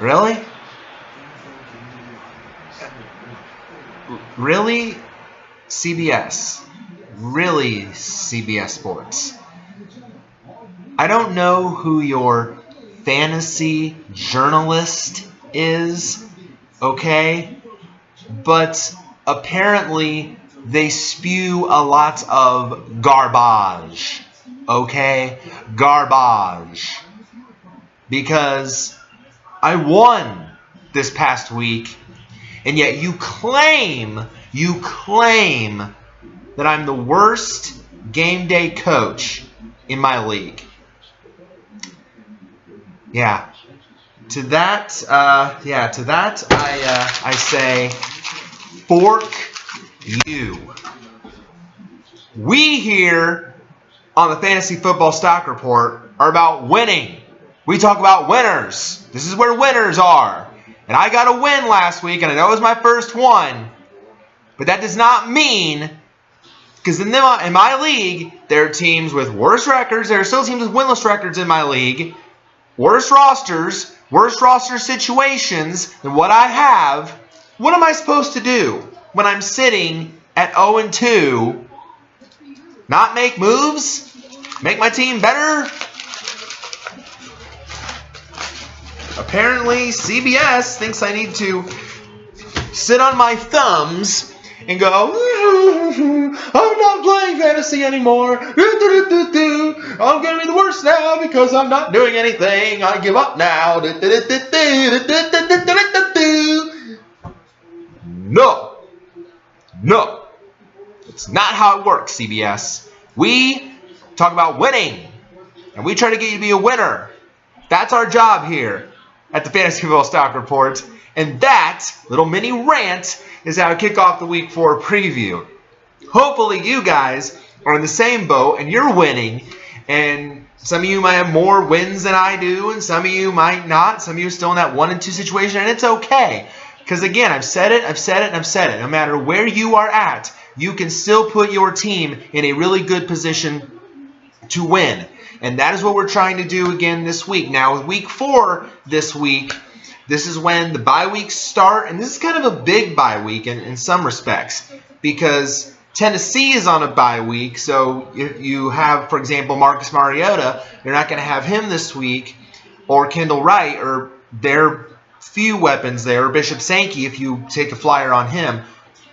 Really? Really? CBS. Really, CBS Sports. I don't know who your fantasy journalist is, okay? But apparently they spew a lot of garbage, okay? Garbage. Because I won this past week, and yet you claim that I'm the worst game day coach in my league. Yeah. To that, I say, fork you. We here on the Fantasy Football Stock Report are about winning. We talk about winners. This is where winners are. And I got a win last week, and I know it was my first one. But that does not mean, because in my league, there are teams with worse records. There are still teams with winless records in my league. Worse roster situations than what I have. What am I supposed to do when I'm sitting at 0-2? Not make moves? Make my team better? Apparently, CBS thinks I need to sit on my thumbs and go, I'm not playing fantasy anymore. I'm going to be the worst now because I'm not doing anything. I give up now. No. It's not how it works, CBS. We talk about winning, and we try to get you to be a winner. That's our job here at the Fantasy Football Stock Report. And that little mini rant is how I kick off the Week 4 preview. Hopefully you guys are in the same boat and you're winning. And some of you might have more wins than I do, and some of you might not. Some of you are still in that 1-2 situation, and it's okay. Because again, I've said it. No matter where you are at, you can still put your team in a really good position to win. And that is what we're trying to do again this week. Now, with Week 4 this week, this is when the bye weeks start. And this is kind of a big bye week in some respects, because Tennessee is on a bye week. So if you have, for example, Marcus Mariota, you're not going to have him this week, or Kendall Wright, or their few weapons there, or Bishop Sankey if you take a flyer on him.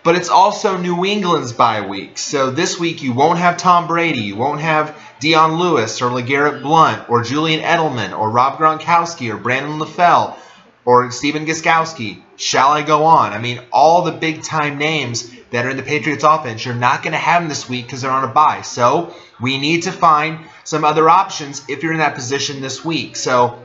But it's also New England's bye week. So this week you won't have Tom Brady. You won't have Dion Lewis or LeGarrette Blount or Julian Edelman or Rob Gronkowski or Brandon LaFell or Stephen Gostkowski. Shall I go on? I mean, all the big-time names that are in the Patriots offense, you're not going to have them this week because they're on a bye. So we need to find some other options if you're in that position this week. So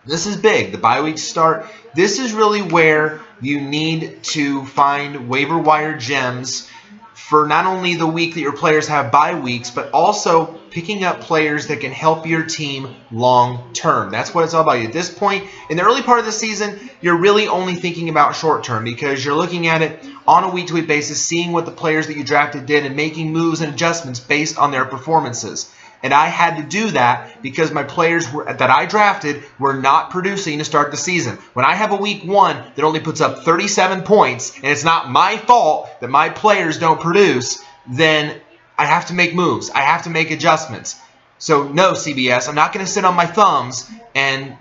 this is big. The bye weeks start. This is really where you need to find waiver wire gems for not only the week that your players have bye weeks, but also picking up players that can help your team long term. That's what it's all about. At this point, in the early part of the season, you're really only thinking about short term because you're looking at it on a week-to-week basis, seeing what the players that you drafted did and making moves and adjustments based on their performances. And I had to do that because my players that I drafted were not producing to start the season. When I have a week 1 that only puts up 37 points, and it's not my fault that my players don't produce, then I have to make moves. I have to make adjustments. So no, CBS, I'm not going to sit on my thumbs and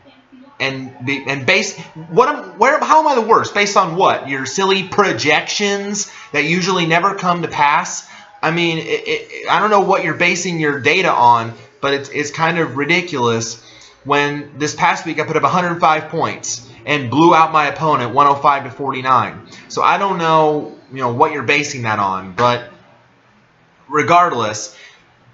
base how am I the worst? Based on what? Your silly projections that usually never come to pass? I mean, I don't know what you're basing your data on, but it's kind of ridiculous when this past week I put up 105 points and blew out my opponent 105-49. So I don't know, what you're basing that on, but regardless,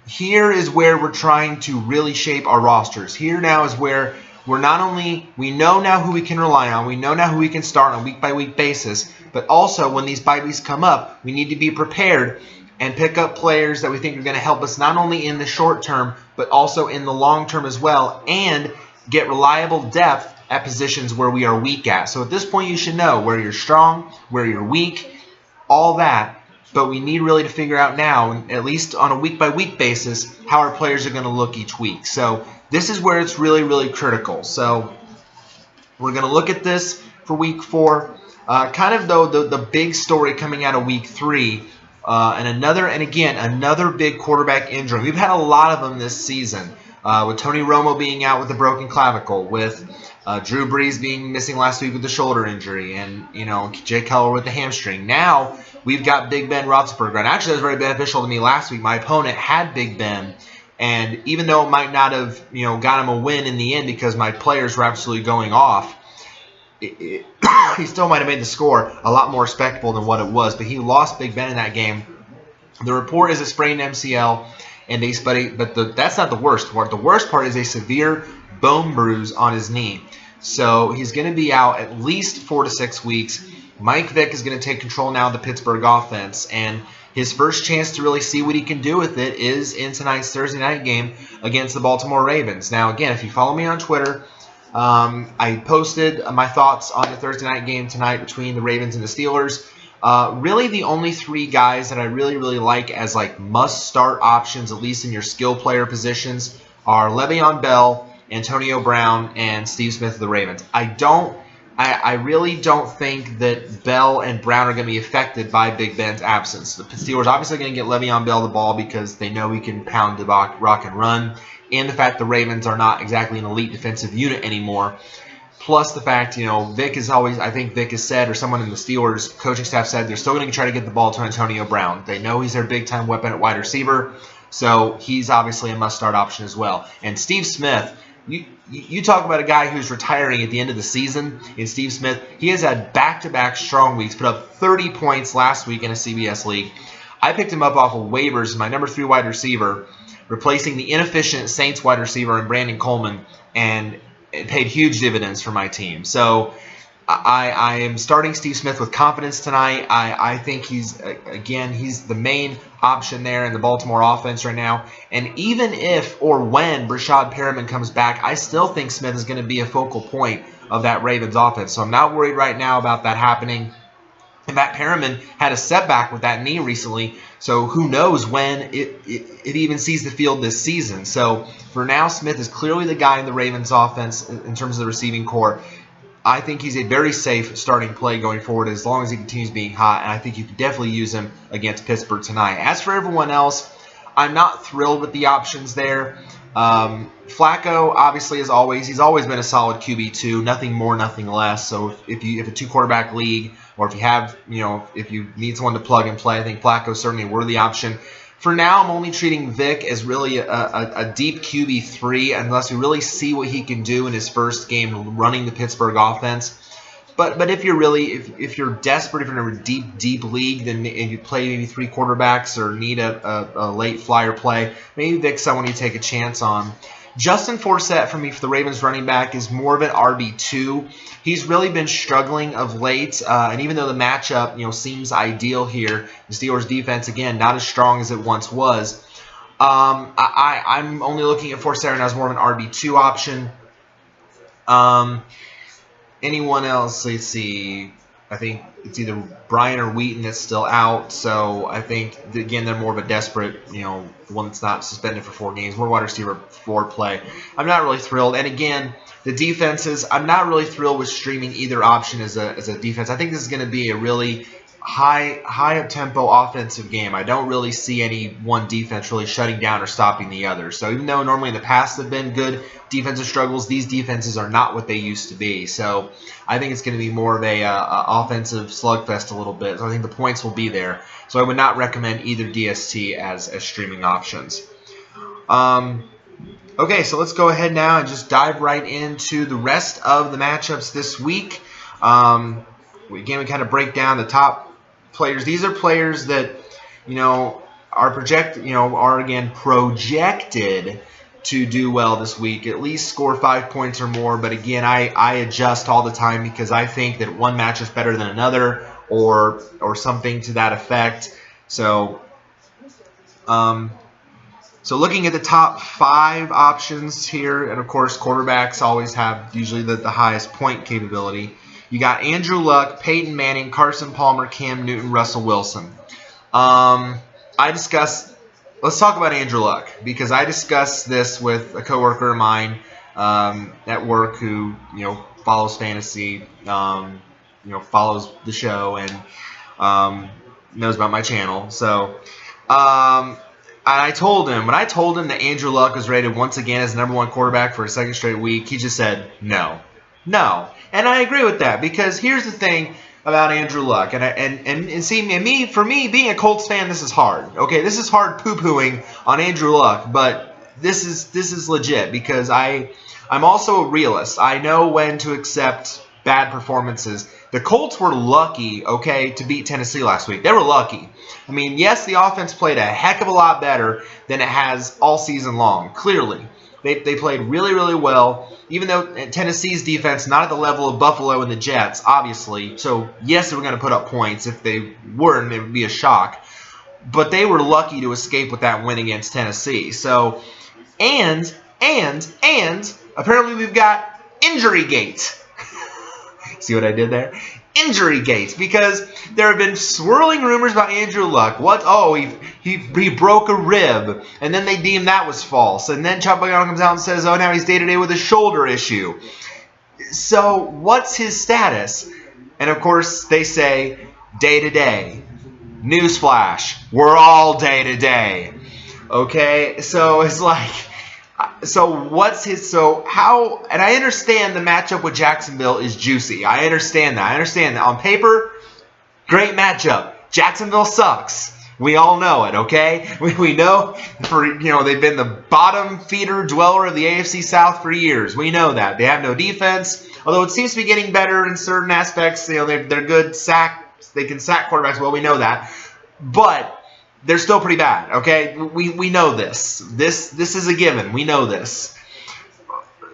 here is where we're trying to really shape our rosters. Here now is where we know now who we can rely on, we know now who we can start on a week-by-week basis, but also when these bye weeks come up, we need to be prepared and pick up players that we think are going to help us not only in the short term, but also in the long term as well, and get reliable depth at positions where we are weak at. So at this point, you should know where you're strong, where you're weak, all that. But we need really to figure out now, at least on a week-by-week basis, how our players are going to look each week. So this is where it's really, really critical. So We're going to look at this for Week 4. Kind of, though, the big story coming out of Week 3, and another big quarterback injury. We've had a lot of them this season, with Tony Romo being out with a broken clavicle, with Drew Brees being missing last week with the shoulder injury, and Jay Cutler with the hamstring. Now we've got Big Ben Roethlisberger, and actually that was very beneficial to me last week. My opponent had Big Ben, and even though it might not have got him a win in the end because my players were absolutely going off, he still might have made the score a lot more respectable than what it was. But he lost Big Ben in that game. The report is a sprained MCL, and that's not the worst part. The worst part is a severe bone bruise on his knee. So he's going to be out at least 4 to 6 weeks. Mike Vick is going to take control now of the Pittsburgh offense, and his first chance to really see what he can do with it is in tonight's Thursday night game against the Baltimore Ravens. Now, again, if you follow me on Twitter, I posted my thoughts on the Thursday night game tonight between the Ravens and the Steelers. Really, the only 3 guys that I really like as must-start options, at least in your skill player positions, are Le'Veon Bell, Antonio Brown, and Steve Smith of the Ravens. I really don't think that Bell and Brown are going to be affected by Big Ben's absence. The Steelers are obviously going to get Le'Veon Bell the ball because they know he can pound the rock and run, and the fact the Ravens are not exactly an elite defensive unit anymore. Plus the fact, Vic is always, I think Vic has said, or someone in the Steelers coaching staff said, they're still going to try to get the ball to Antonio Brown. They know he's their big-time weapon at wide receiver, so he's obviously a must-start option as well. And Steve Smith, you talk about a guy who's retiring at the end of the season. In Steve Smith, he has had back-to-back strong weeks, put up 30 points last week in a CBS league. I picked him up off of waivers as my number 3 wide receiver, replacing the inefficient Saints wide receiver in Brandon Coleman, and it paid huge dividends for my team. So I am starting Steve Smith with confidence tonight. I think he's the main option there in the Baltimore offense right now. And even if or when Brashad Perriman comes back, I still think Smith is going to be a focal point of that Ravens offense. So I'm not worried right now about that happening. In fact, Perriman had a setback with that knee recently, so who knows when it even sees the field this season. So for now, Smith is clearly the guy in the Ravens offense in terms of the receiving core. I think he's a very safe starting play going forward as long as he continues being hot, and I think you can definitely use him against Pittsburgh tonight. As for everyone else, I'm not thrilled with the options there. Flacco, obviously, as always, he's always been a solid QB2, nothing more, nothing less. So if a 2-quarterback league, or if you have, if you need someone to plug and play, I think Flacco is certainly a worthy option. For now, I'm only treating Vic as really a deep QB3 unless we really see what he can do in his first game running the Pittsburgh offense. But if you're desperate, if you're in a deep league, then and you play maybe 3 quarterbacks or need a late flyer play, maybe Vic's someone you take a chance on. Justin Forsett for me for the Ravens running back is more of an RB2. He's really been struggling of late, and even though the matchup seems ideal here, the Steelers defense again not as strong as it once was. I'm only looking at Forsett now as more of an RB2 option. Anyone else? Let's see. I think it's either Brian or Wheaton that's still out. So I think, again, they're more of a desperate, one that's not suspended for 4 games. More wide receiver 4 play. I'm not really thrilled. And again, the defenses, I'm not really thrilled with streaming either option as a defense. I think this is going to be a really high up-tempo offensive game. I don't really see any one defense really shutting down or stopping the other. So even though normally in the past have been good defensive struggles, these defenses are not what they used to be. So I think it's going to be more of a offensive slugfest a little bit. So I think the points will be there. So I would not recommend either DST as streaming options. Okay, so let's go ahead now and just dive right into the rest of the matchups this week. Again, we kind of break down the top players. These are players that are projected to do well this week, at least score 5 points or more. But again, I adjust all the time because I think that one match is better than another, or something to that effect. So looking at the top 5 options here, and of course quarterbacks always have usually the highest point capability. You got Andrew Luck, Peyton Manning, Carson Palmer, Cam Newton, Russell Wilson. Let's talk about Andrew Luck, because I discussed this with a coworker of mine at work who follows fantasy, follows the show and knows about my channel. So I told him, when I told him that Andrew Luck was rated once again as the #1 quarterback for a second straight week, he just said no. And I agree with that, because here's the thing about Andrew Luck, and see, for me being a Colts fan, this is hard. Okay, this is hard poo-pooing on Andrew Luck, but this is legit, because I'm also a realist. I know when to accept bad performances. The Colts were lucky, okay, to beat Tennessee last week. They were lucky. I mean, yes, the offense played a heck of a lot better than it has all season long, clearly. They played really, really well, even though Tennessee's defense not at the level of Buffalo and the Jets, obviously. So, yes, they were going to put up points. If they weren't, it would be a shock. But they were lucky to escape with that win against Tennessee. So, and apparently we've got injury gate. See what I did there? Injury gate, because there have been swirling rumors about Andrew Luck. What? Oh, he broke a rib, and then they deemed that was false. And then Chuck Pagano comes out and says, oh, now he's day-to-day with a shoulder issue. So what's his status? And, of course, they say day-to-day. Newsflash, we're all day-to-day. Okay? So it's like... how, and I understand the matchup with Jacksonville is juicy. I understand that. On paper, great matchup. Jacksonville sucks. We all know it, okay? We know they've been the bottom feeder dweller of the AFC South for years. We know that. They have no defense, although it seems to be getting better in certain aspects. They're good they can sack quarterbacks. Well, we know that. But they're still pretty bad, okay? We know this. This is a given. We know this.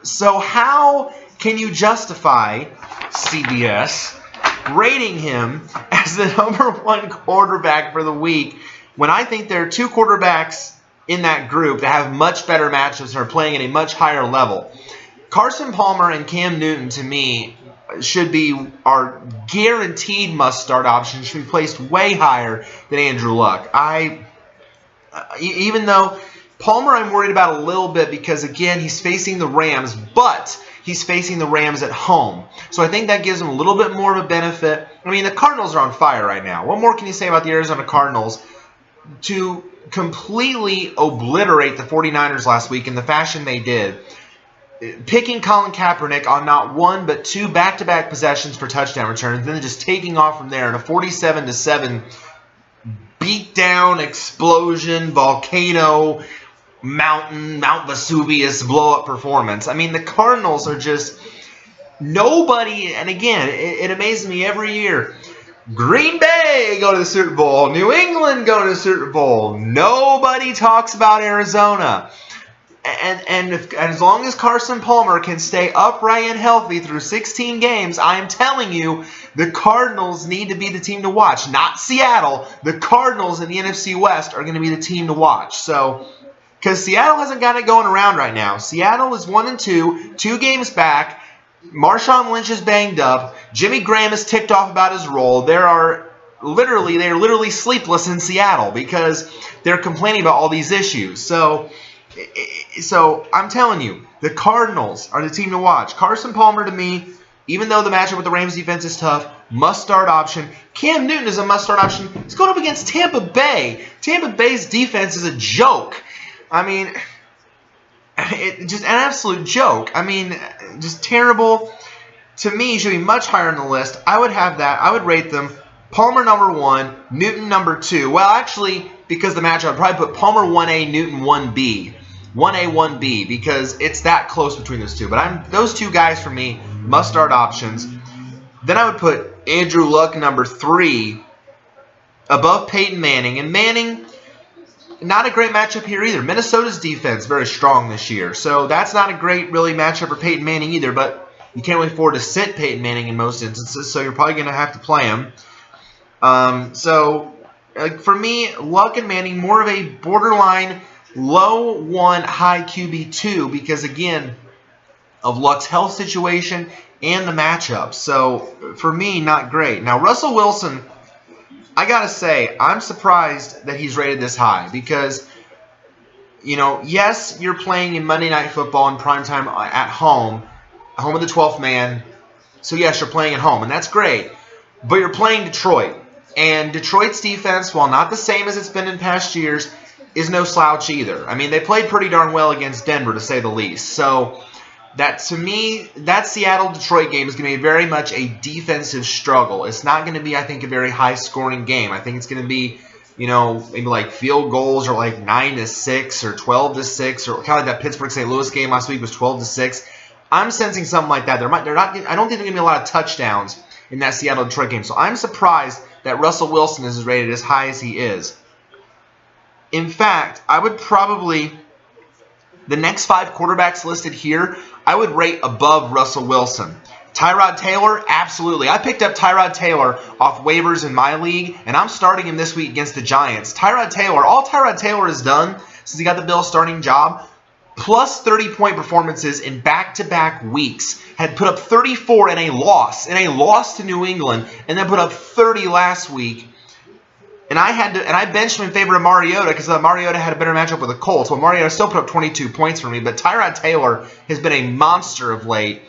So how can you justify CBS rating him as the #1 quarterback for the week when I think there are two quarterbacks in that group that have much better matchups and are playing at a much higher level? Carson Palmer and Cam Newton, to me, are guaranteed must-start options, should be placed way higher than Andrew Luck. Even though Palmer I'm worried about a little bit because, again, he's facing the Rams, but he's facing the Rams at home. So I think that gives him a little bit more of a benefit. I mean, the Cardinals are on fire right now. What more can you say about the Arizona Cardinals? To completely obliterate the 49ers last week in the fashion they did, picking Colin Kaepernick on not one but two back-to-back possessions for touchdown returns, then just taking off from there in a 47-7 beat-down, explosion, volcano, Mount Vesuvius blow-up performance. I mean, the Cardinals are just nobody, and again, it amazes me every year. Green Bay go to the Super Bowl. New England go to the Super Bowl. Nobody talks about Arizona. And as long as Carson Palmer can stay upright and healthy through 16 games, I am telling you, the Cardinals need to be the team to watch. Not Seattle. The Cardinals in the NFC West are going to be the team to watch. So, because Seattle hasn't got it going around right now. Seattle is 1-2, 2 games back. Marshawn Lynch is banged up. Jimmy Graham is ticked off about his role. They're literally sleepless in Seattle because they're complaining about all these issues. So I'm telling you, the Cardinals are the team to watch. Carson Palmer, to me, even though the matchup with the Rams defense is tough, must-start option. Cam Newton is a must-start option. He's going up against Tampa Bay. Tampa Bay's defense is a joke. I mean, just an absolute joke. I mean, just terrible. To me, he should be much higher on the list. I would have that. I would rate them Palmer #1, Newton #2. Well, actually, because the matchup, I'd probably put Palmer 1A, Newton 1B. 1A, 1B, because it's that close between those two. But those two guys, for me, must-start options. Then I would put Andrew Luck #3 above Peyton Manning. And Manning, not a great matchup here either. Minnesota's defense very strong this year. So that's not a great, really, matchup for Peyton Manning either. But you can't really afford to sit Peyton Manning in most instances, so you're probably going to have to play him. For me, Luck and Manning, more of a borderline low 1, high QB2 because, again, of Luck's health situation and the matchup. So, for me, not great. Now, Russell Wilson, I got to say, I'm surprised that he's rated this high because yes, you're playing in Monday Night Football in primetime at home of the 12th man. So, yes, you're playing at home, and that's great. But you're playing Detroit. And Detroit's defense, while not the same as it's been in past years, is no slouch either. I mean, they played pretty darn well against Denver, to say the least. So, to me, that Seattle-Detroit game is going to be very much a defensive struggle. It's not going to be, I think, a very high-scoring game. I think it's going to be, maybe like field goals or like 9-6 or 12-6 or kind of like that Pittsburgh-St. Louis game last week was 12-6. I'm sensing something like that. I don't think there's going to be a lot of touchdowns in that Seattle-Detroit game. So I'm surprised that Russell Wilson is rated as high as he is. In fact, I would probably, the next 5 quarterbacks listed here, I would rate above Russell Wilson. Tyrod Taylor, absolutely. I picked up Tyrod Taylor off waivers in my league, and I'm starting him this week against the Giants. Tyrod Taylor, all Tyrod Taylor has done since he got the Bills starting job, plus 30-point performances in back-to-back weeks, had put up 34 in a loss to New England, and then put up 30 last week. And I benched him in favor of Mariota because Mariota had a better matchup with the Colts. Well, Mariota still put up 22 points for me, but Tyrod Taylor has been a monster of late.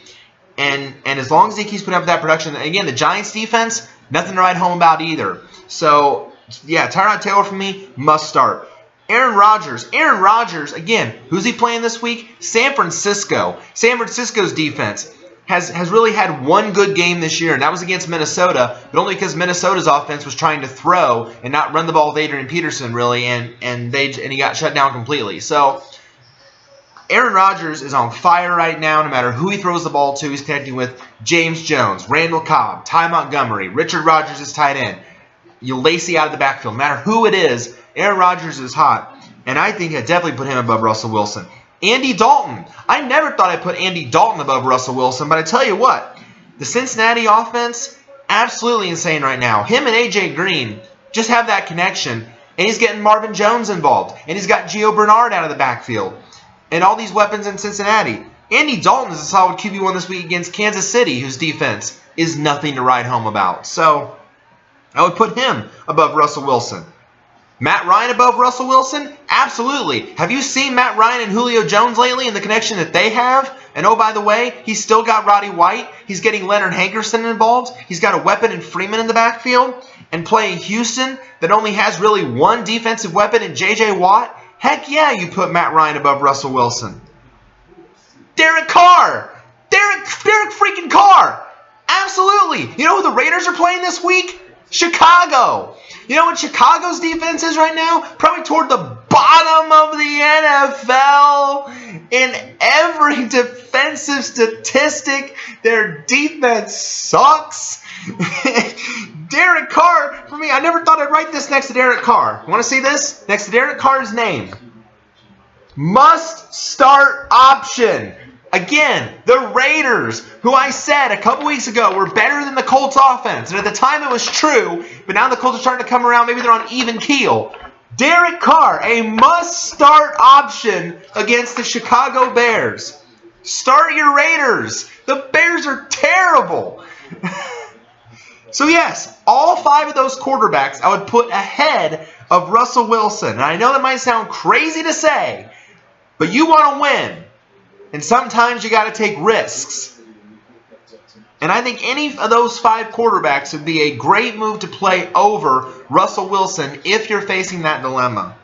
And as long as he keeps putting up that production, again, the Giants defense, nothing to write home about either. So, yeah, Tyrod Taylor for me, must start. Aaron Rodgers, again, who's he playing this week? San Francisco. San Francisco's defense has really had one good game this year, and that was against Minnesota, but only because Minnesota's offense was trying to throw and not run the ball with Adrian Peterson, really, and he got shut down completely. So Aaron Rodgers is on fire right now. No matter who he throws the ball to, he's connecting with James Jones, Randall Cobb, Ty Montgomery, Richard Rodgers is tight end. You Lacey out of the backfield. No matter who it is, Aaron Rodgers is hot, and I think I'd definitely put him above Russell Wilson. Andy Dalton. I never thought I'd put Andy Dalton above Russell Wilson, but I tell you what, the Cincinnati offense, absolutely insane right now. Him and A.J. Green just have that connection, and he's getting Marvin Jones involved, and he's got Gio Bernard out of the backfield, and all these weapons in Cincinnati. Andy Dalton is a solid QB1 this week against Kansas City, whose defense is nothing to write home about. So I would put him above Russell Wilson. Matt Ryan above Russell Wilson? Absolutely. Have you seen Matt Ryan and Julio Jones lately and the connection that they have? And oh, by the way, he's still got Roddy White. He's getting Leonard Hankerson involved. He's got a weapon in Freeman in the backfield. And playing Houston that only has really one defensive weapon in J.J. Watt? Heck yeah, you put Matt Ryan above Russell Wilson. Derek Carr. Derek freaking Carr. Absolutely. You know who the Raiders are playing this week? Chicago. You know what Chicago's defense is right now? Probably toward the bottom of the NFL. In every defensive statistic, their defense sucks. Derek Carr, for me, I never thought I'd write this next to Derek Carr. Want to see this? Next to Derek Carr's name. Must start option. Again, the Raiders, who I said a couple weeks ago were better than the Colts offense. And at the time it was true, but now the Colts are starting to come around. Maybe they're on even keel. Derek Carr, a must-start option against the Chicago Bears. Start your Raiders. The Bears are terrible. So yes, all 5 of those quarterbacks I would put ahead of Russell Wilson. And I know that might sound crazy to say, but you want to win. And sometimes you got to take risks. And I think any of those 5 quarterbacks would be a great move to play over Russell Wilson if you're facing that dilemma.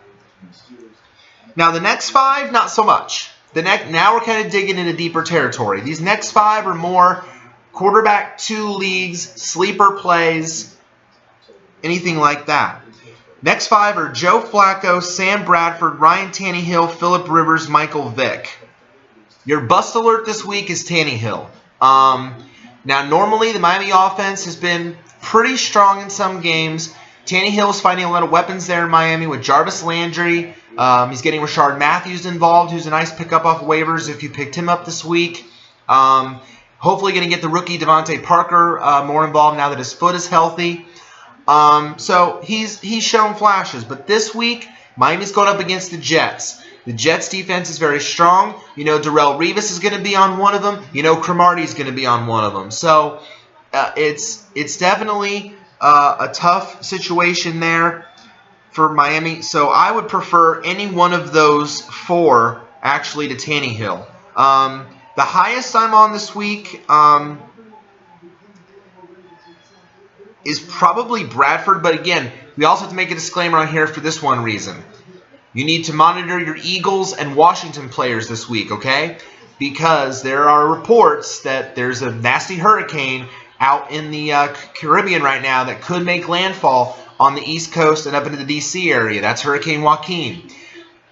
Now the next 5, not so much. Now we're kind of digging into deeper territory. These next 5 are more quarterback 2 leagues, sleeper plays, anything like that. Next 5 are Joe Flacco, Sam Bradford, Ryan Tannehill, Phillip Rivers, Michael Vick. Your bust alert this week is Tannehill. Now, normally the Miami offense has been pretty strong in some games. Tannehill's finding a lot of weapons there in Miami with Jarvis Landry. He's getting Rashard Matthews involved, who's a nice pickup off waivers if you picked him up this week. Hopefully going to get the rookie Devontae Parker more involved now that his foot is healthy. So he's shown flashes. But this week, Miami's going up against the Jets. The Jets' defense is very strong. You know, Darrelle Revis is going to be on one of them. You know, Cromartie is going to be on one of them. So it's definitely a tough situation there. for Miami. So I would prefer any one of those 4 actually to Tannehill. The highest I'm on this week is probably Bradford. But again, we also have to make a disclaimer on here for this one reason. You need to monitor your Eagles and Washington players this week, okay? Because there are reports that there's a nasty hurricane out in the Caribbean right now that could make landfall on the East Coast and up into the D.C. area. That's Hurricane Joaquin.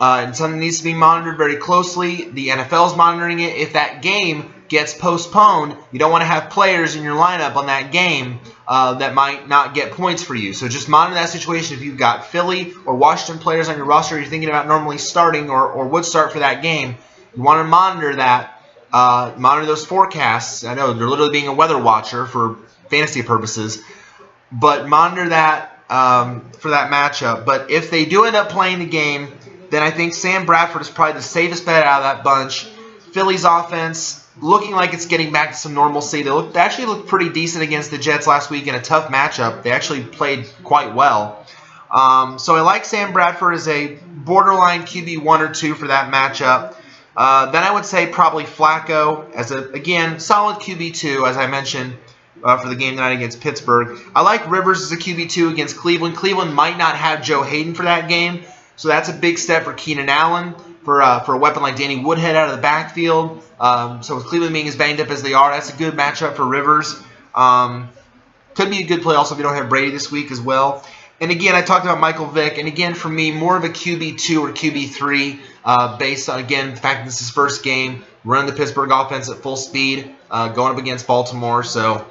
And something needs to be monitored very closely. The NFL is monitoring it. If that game gets postponed, you don't want to have players in your lineup on that game that might not get points for you. So just monitor that situation. If you've got Philly or Washington players on your roster you're thinking about normally starting or would start for that game, you want to monitor that. Monitor those forecasts. I know they're literally being a weather watcher for fantasy purposes, but monitor that for that matchup. But if they do end up playing the game, then I think Sam Bradford is probably the safest bet out of that bunch. Philly's offense looking like it's getting back to some normalcy. They actually looked pretty decent against the Jets last week in a tough matchup. They actually played quite well. So I like Sam Bradford as a borderline QB 1 or 2 for that matchup. Then I would say probably Flacco as a, again, solid QB 2, as I mentioned, for the game tonight against Pittsburgh. I like Rivers as a QB 2 against Cleveland. Cleveland might not have Joe Hayden for that game, so that's a big step for Keenan Allen for a weapon like Danny Woodhead out of the backfield. So with Cleveland being as banged up as they are, that's a good matchup for Rivers. Could be a good play also if you don't have Brady this week as well. And again, I talked about Michael Vick, and again, for me, more of a QB2 or QB3 based on, again, the fact that this is his first game, running the Pittsburgh offense at full speed, going up against Baltimore. So,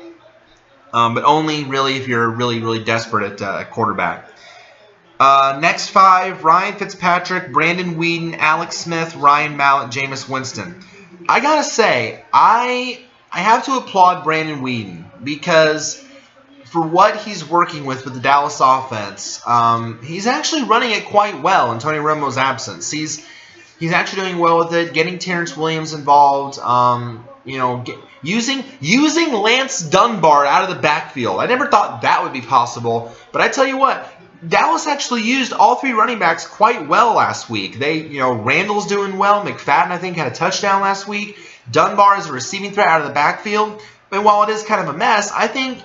but only really if you're really, really desperate at quarterback. Next 5, Ryan Fitzpatrick, Brandon Weeden, Alex Smith, Ryan Mallett, Jameis Winston. I got to say, I have to applaud Brandon Weeden because for what he's working with the Dallas offense, he's actually running it quite well in Tony Romo's absence. He's actually doing well with it, getting Terrence Williams involved, using Lance Dunbar out of the backfield. I never thought that would be possible, but I tell you what, Dallas actually used all 3 running backs quite well last week. Randall's doing well. McFadden, I think, had a touchdown last week. Dunbar is a receiving threat out of the backfield. And while it is kind of a mess, I think,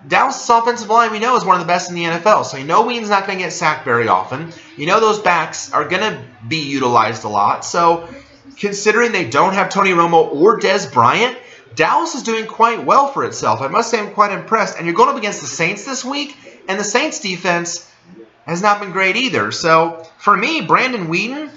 Dallas' offensive line, we know, is one of the best in the NFL. So Ween's not going to get sacked very often. Those backs are going to be utilized a lot. So considering they don't have Tony Romo or Dez Bryant, Dallas is doing quite well for itself. I must say I'm quite impressed. And you're going up against the Saints this week, and the Saints defense has not been great either. So for me, Brandon Weeden,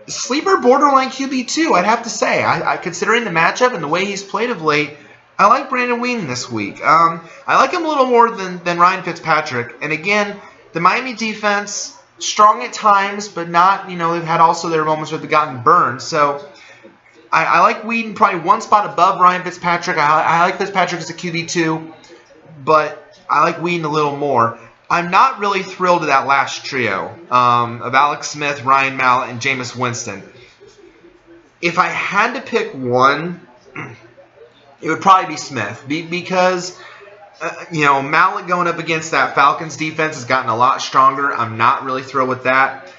sleeper borderline QB2, I'd have to say. I considering the matchup and the way he's played of late, I like Brandon Weeden this week. I like him a little more than Ryan Fitzpatrick. And again, the Miami defense, strong at times, but not, they've had also their moments where they've gotten burned. So I like Weeden probably one spot above Ryan Fitzpatrick. I like Fitzpatrick as a QB2, but I like Weeden a little more. I'm not really thrilled with that last trio of Alex Smith, Ryan Mallett, and Jameis Winston. If I had to pick one, it would probably be Smith because, Mallett going up against that Falcons defense has gotten a lot stronger. I'm not really thrilled with that.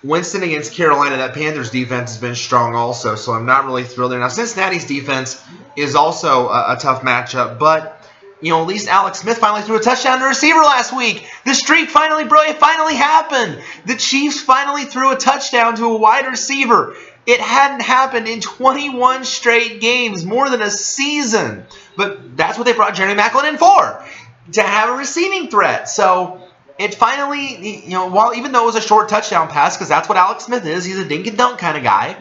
Winston against Carolina, that Panthers defense has been strong also, so I'm not really thrilled there. Now, Cincinnati's defense is also a tough matchup, but at least Alex Smith finally threw a touchdown to a receiver last week. The streak finally broke. It finally happened. The Chiefs finally threw a touchdown to a wide receiver. It hadn't happened in 21 straight games, more than a season. But that's what they brought Jerry Maclin in for, to have a receiving threat. So it finally, even though it was a short touchdown pass, because that's what Alex Smith is, he's a dink and dunk kind of guy,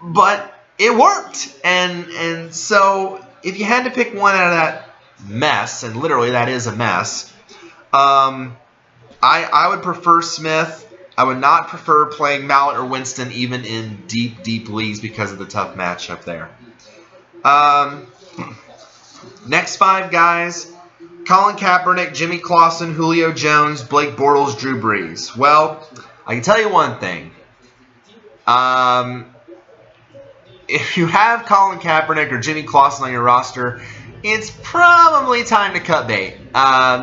but it worked. And so if you had to pick one out of that mess, and literally that is a mess, I would prefer Smith. I would not prefer playing Mallett or Winston even in deep, deep leagues because of the tough matchup there. Next 5 guys: Colin Kaepernick, Jimmy Clausen, Julio Jones, Blake Bortles, Drew Brees. Well, I can tell you one thing. If you have Colin Kaepernick or Jimmy Clausen on your roster, it's probably time to cut bait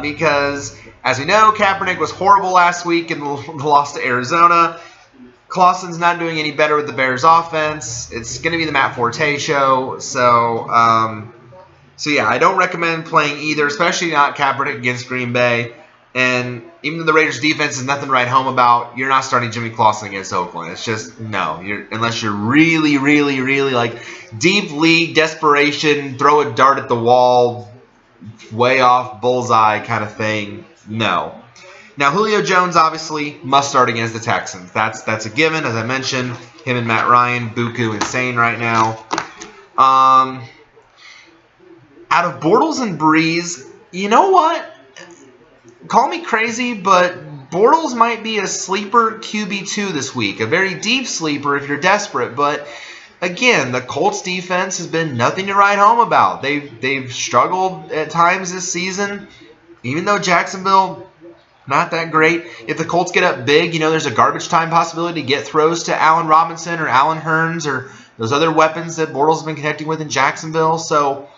because As we know, Kaepernick was horrible last week in the loss to Arizona. Clausen's not doing any better with the Bears offense. It's going to be the Matt Forte show. So yeah, I don't recommend playing either, especially not Kaepernick against Green Bay. And even though the Raiders' defense is nothing to write home about, you're not starting Jimmy Clausen against Oakland. It's just, no. Unless you're really, really, really like deep league, desperation, throw a dart at the wall, way off, bullseye kind of thing, no. Now, Julio Jones obviously must start against the Texans. That's a given. As I mentioned, him and Matt Ryan, buku insane right now. Out of Bortles and Breeze, you know what? Call me crazy, but Bortles might be a sleeper QB2 this week. A very deep sleeper if you're desperate. But, again, the Colts defense has been nothing to write home about. They've struggled at times this season, even though Jacksonville, not that great. If the Colts get up big, there's a garbage time possibility to get throws to Allen Robinson or Allen Hurns or those other weapons that Bortles has been connecting with in Jacksonville. So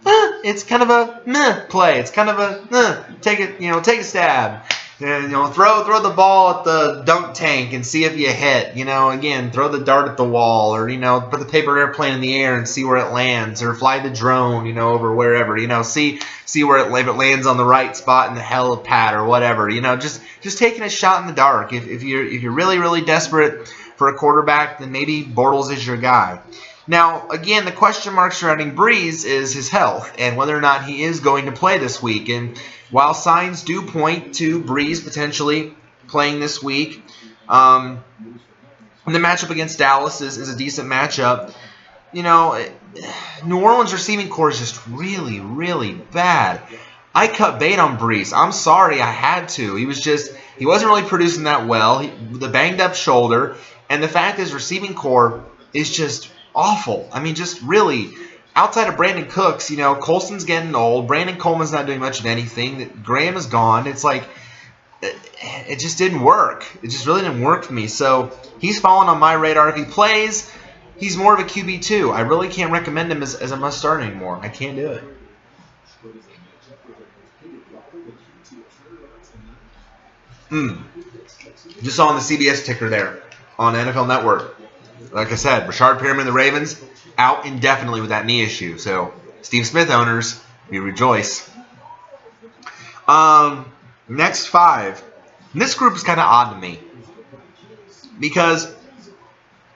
it's kind of a meh play. It's kind of a take a stab. And, throw the ball at the dunk tank and see if you hit. Again, throw the dart at the wall, or put the paper airplane in the air and see where it lands, or fly the drone, over wherever. See where if it lands on the right spot in the helipad or whatever. Just taking a shot in the dark. If you're really, really desperate for a quarterback, then maybe Bortles is your guy. Now, again, the question mark surrounding Breeze is his health and whether or not he is going to play this week. And while signs do point to Breeze potentially playing this week, the matchup against Dallas is a decent matchup. New Orleans receiving core is just really, really bad. I cut bait on Breeze. I'm sorry, I had to. He wasn't really producing that well. The banged up shoulder, and the fact is receiving core is just awful. I mean, just really, outside of Brandon Cooks, Colston's getting old. Brandon Coleman's not doing much of anything. Graham is gone. It's like, it just didn't work. It just really didn't work for me. So he's fallen on my radar. If he plays, he's more of a QB2. I really can't recommend him as a must-start anymore. I can't do it. Just saw on the CBS ticker there on NFL Network. Like I said, Rashard Perriman, the Ravens, out indefinitely with that knee issue. So, Steve Smith owners, we rejoice. Next 5. And this group is kind of odd to me because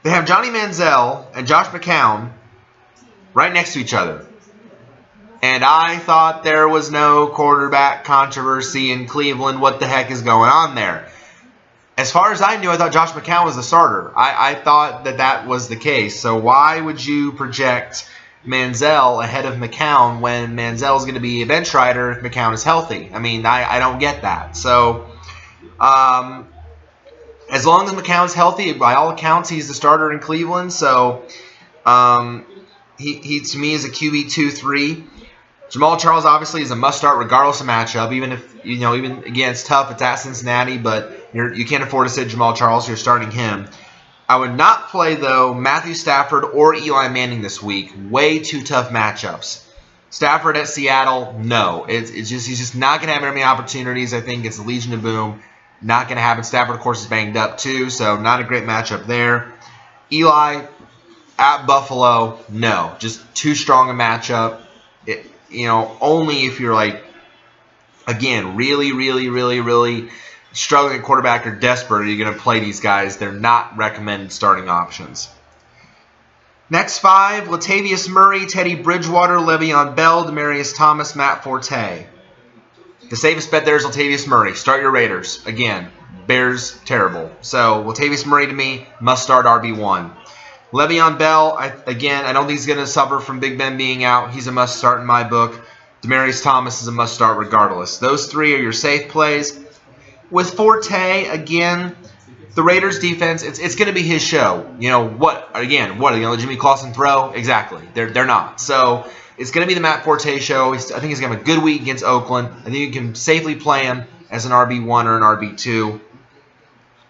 they have Johnny Manziel and Josh McCown right next to each other. And I thought there was no quarterback controversy in Cleveland. What the heck is going on there? As far as I knew, I thought Josh McCown was the starter. I thought that was the case. So why would you project Manziel ahead of McCown when Manziel is going to be a bench rider if McCown is healthy? I mean, I don't get that. So as long as McCown's healthy, by all accounts, he's the starter in Cleveland. So he to me is a QB 2-3. Jamal Charles obviously is a must-start regardless of matchup. Even if even again it's tough. It's at Cincinnati, but you can't afford to sit Jamal Charles. You're starting him. I would not play though Matthew Stafford or Eli Manning this week. Way too tough matchups. Stafford at Seattle, no. He's just not going to have many opportunities. I think it's the Legion of Boom. Not going to happen. Stafford, of course, is banged up too, so not a great matchup there. Eli at Buffalo, no. Just too strong a matchup. Only if you're like, again, really, really, really, really struggling at quarterback or desperate are you going to play these guys. They're not recommended starting options. Next 5, Latavius Murray, Teddy Bridgewater, Le'Veon Bell, Demaryius Thomas, Matt Forte. The safest bet there is Latavius Murray. Start your Raiders. Again, Bears, terrible. So Latavius Murray to me, must start RB1. Le'Veon Bell, I don't think he's going to suffer from Big Ben being out. He's a must-start in my book. Demaryius Thomas is a must-start regardless. Those 3 are your safe plays. With Forte, again, the Raiders' defense, it's going to be his show. What Jimmy Clausen throw? Exactly. They're not. So it's going to be the Matt Forte show. I think he's going to have a good week against Oakland. I think you can safely play him as an RB1 or an RB2.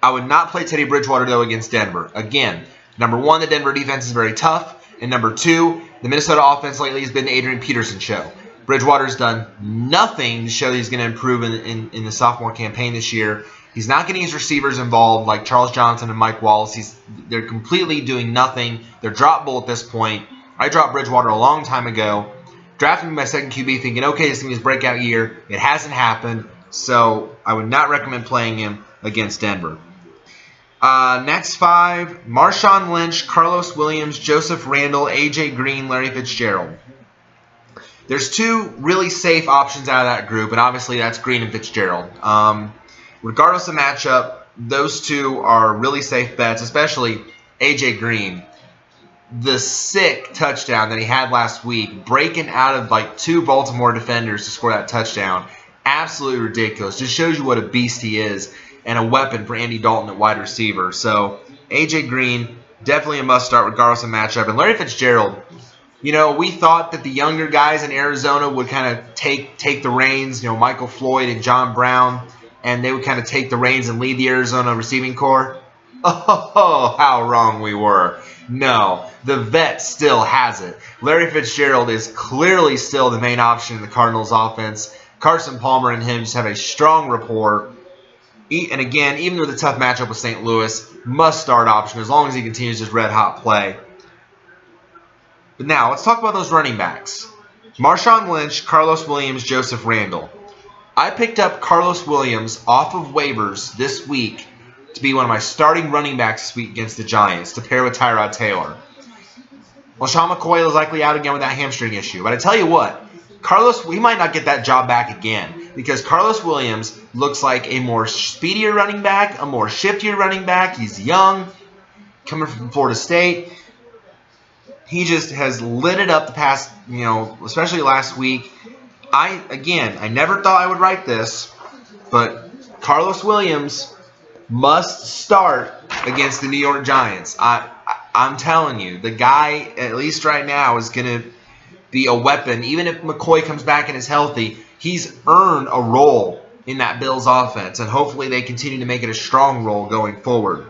I would not play Teddy Bridgewater, though, against Denver. Again, number 1, the Denver defense is very tough. And number 2, the Minnesota offense lately has been the Adrian Peterson show. Bridgewater's done nothing to show that he's going to improve in the sophomore campaign this year. He's not getting his receivers involved like Charles Johnson and Mike Wallace. They're completely doing nothing. They're drop bull at this point. I dropped Bridgewater a long time ago. Drafted him my second QB thinking, okay, this is going to be his breakout year. It hasn't happened, so I would not recommend playing him against Denver. Next 5, Marshawn Lynch, Carlos Williams, Joseph Randle, A.J. Green, Larry Fitzgerald. There's 2 really safe options out of that group, and obviously that's Green and Fitzgerald. Regardless of matchup, those 2 are really safe bets, especially A.J. Green. The sick touchdown that he had last week, breaking out of like 2 Baltimore defenders to score that touchdown, absolutely ridiculous. Just shows you what a beast he is and a weapon for Andy Dalton at wide receiver. So A.J. Green, definitely a must-start regardless of matchup. And Larry Fitzgerald, we thought that the younger guys in Arizona would kind of take the reins, Michael Floyd and John Brown, and they would kind of take the reins and lead the Arizona receiving corps. Oh, how wrong we were. No, the vet still has it. Larry Fitzgerald is clearly still the main option in the Cardinals offense. Carson Palmer and him just have a strong rapport. And again, even with a tough matchup with St. Louis, must-start option as long as he continues his red-hot play. But now, let's talk about those running backs. Marshawn Lynch, Carlos Williams, Joseph Randle. I picked up Carlos Williams off of waivers this week to be one of my starting running backs this week against the Giants to pair with Tyrod Taylor. Well, Sean McCoy is likely out again with that hamstring issue. But I tell you what, we might not get that job back again because Carlos Williams looks like a more speedier running back, a more shiftier running back. He's young, coming from Florida State. He just has lit it up the past, especially last week. I never thought I would write this, but Carlos Williams must start against the New York Giants. I'm telling you, the guy, at least right now, is going to be a weapon. Even if McCoy comes back and is healthy, he's earned a role in that Bills offense, and hopefully they continue to make it a strong role going forward.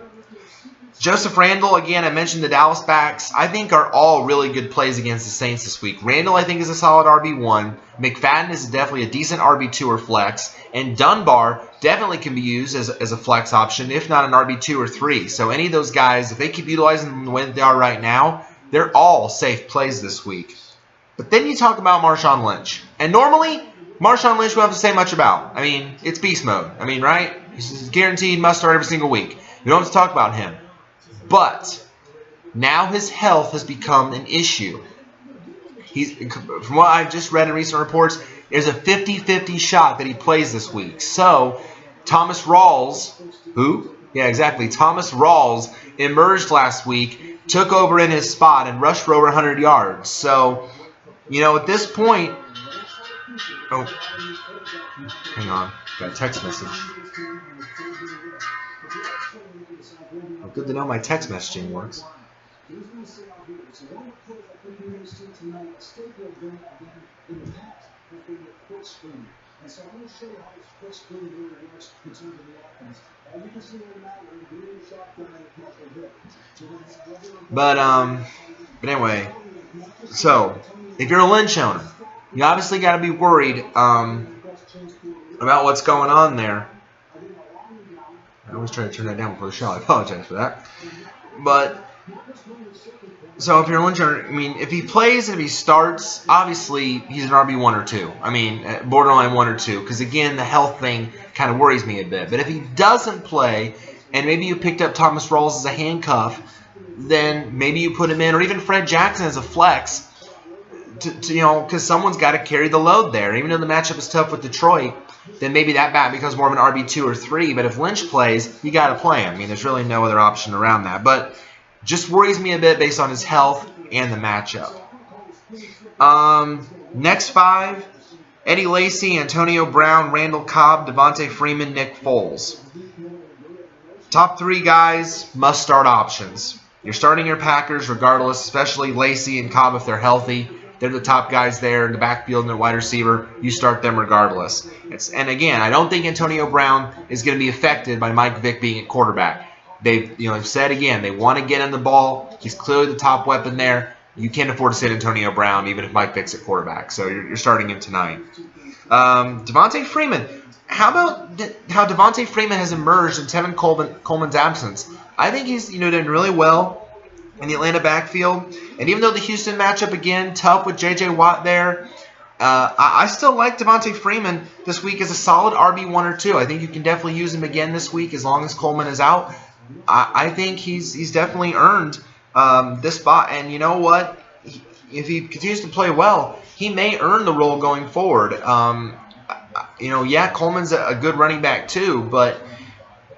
Joseph Randle, again, I mentioned the Dallas backs, I think are all really good plays against the Saints this week. Randle, I think, is a solid RB1. McFadden is definitely a decent RB2 or flex. And Dunbar definitely can be used as a flex option, if not an RB2 or 3. So any of those guys, if they keep utilizing them the way that they are right now, they're all safe plays this week. But then you talk about Marshawn Lynch. And normally, Marshawn Lynch we don't have to say much about. I mean, it's beast mode. I mean, right? He's guaranteed must start every single week. We don't have to talk about him. But now his health has become an issue. From what I've just read in recent reports, there's a 50-50 shot that he plays this week. So Thomas Rawls, who? Yeah, exactly. Thomas Rawls emerged last week, took over in his spot, and rushed for over 100 yards. So, at this point... Oh, hang on. Got a text message. Good to know my text messaging works. But anyway, so if you're a Lynch owner, you obviously got to be worried about what's going on there. I always try to turn that down before the show. I apologize for that. But, so if you're a Lynch owner, if he plays and if he starts, obviously he's an RB1 or 2. Borderline 1 or 2. Because, again, the health thing kind of worries me a bit. But if he doesn't play, and maybe you picked up Thomas Rawls as a handcuff, then maybe you put him in, or even Fred Jackson as a flex, because someone's got to carry the load there. Even though the matchup is tough with Detroit, then maybe that bat becomes more of an RB2 or 3. But if Lynch plays, you got to play him. There's really no other option around that. But just worries me a bit based on his health and the matchup. Next 5, Eddie Lacy, Antonio Brown, Randall Cobb, Devontae Freeman, Nick Foles. Top 3 guys, must-start options. You're starting your Packers regardless, especially Lacy and Cobb if they're healthy. They're the top guys there in the backfield and the wide receiver. You start them regardless. And again, I don't think Antonio Brown is going to be affected by Mike Vick being at quarterback. They've said again, they want to get him the ball. He's clearly the top weapon there. you can't afford to sit Antonio Brown even if Mike Vick's at quarterback. So you're starting him tonight. Devontae Freeman. How about how Devontae Freeman has emerged in Tevin Coleman's absence? I think he's doing really well in the Atlanta backfield. And even though the Houston matchup, again, tough with J.J. Watt there, I still like Devontae Freeman this week as a solid RB1 or 2. I think you can definitely use him again this week as long as Coleman is out. I think he's definitely earned this spot. And you know what? If he continues to play well, he may earn the role going forward. Yeah, Coleman's a good running back too, but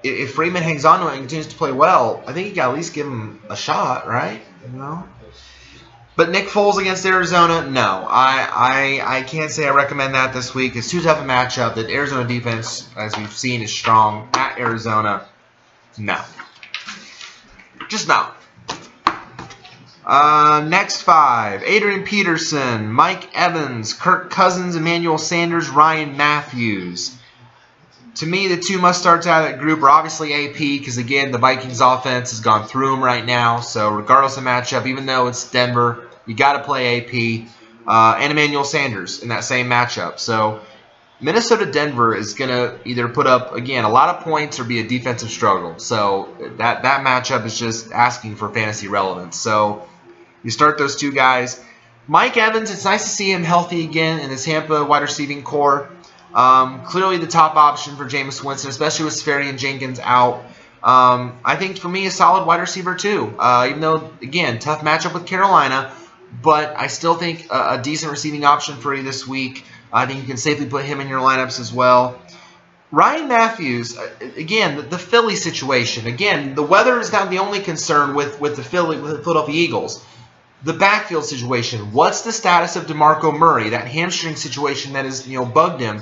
if Freeman hangs on to it and continues to play well, I think you got to at least give him a shot, right? But Nick Foles against Arizona, no. I can't say I recommend that this week. It's too tough a matchup. The Arizona defense, as we've seen, is strong at Arizona. No. Just no. Next 5. Adrian Peterson, Mike Evans, Kirk Cousins, Emmanuel Sanders, Ryan Matthews. To me, the 2 must-starts out of that group are obviously AP because, again, the Vikings offense has gone through them right now. So regardless of matchup, even though it's Denver, you got to play AP. And Emmanuel Sanders in that same matchup. So Minnesota-Denver is going to either put up, again, a lot of points or be a defensive struggle. So that matchup is just asking for fantasy relevance. So you start those 2 guys. Mike Evans, it's nice to see him healthy again in the Tampa wide receiving core. Clearly the top option for Jameis Winston, especially with Safarian Jenkins out. I think for me a solid wide receiver too. Even though, again, tough matchup with Carolina, but I still think a decent receiving option for you this week. I think you can safely put him in your lineups as well. Ryan Matthews, again, the Philly situation. Again, the weather is not the only concern with the Philadelphia Eagles. The backfield situation. What's the status of DeMarco Murray? That hamstring situation that has bugged him.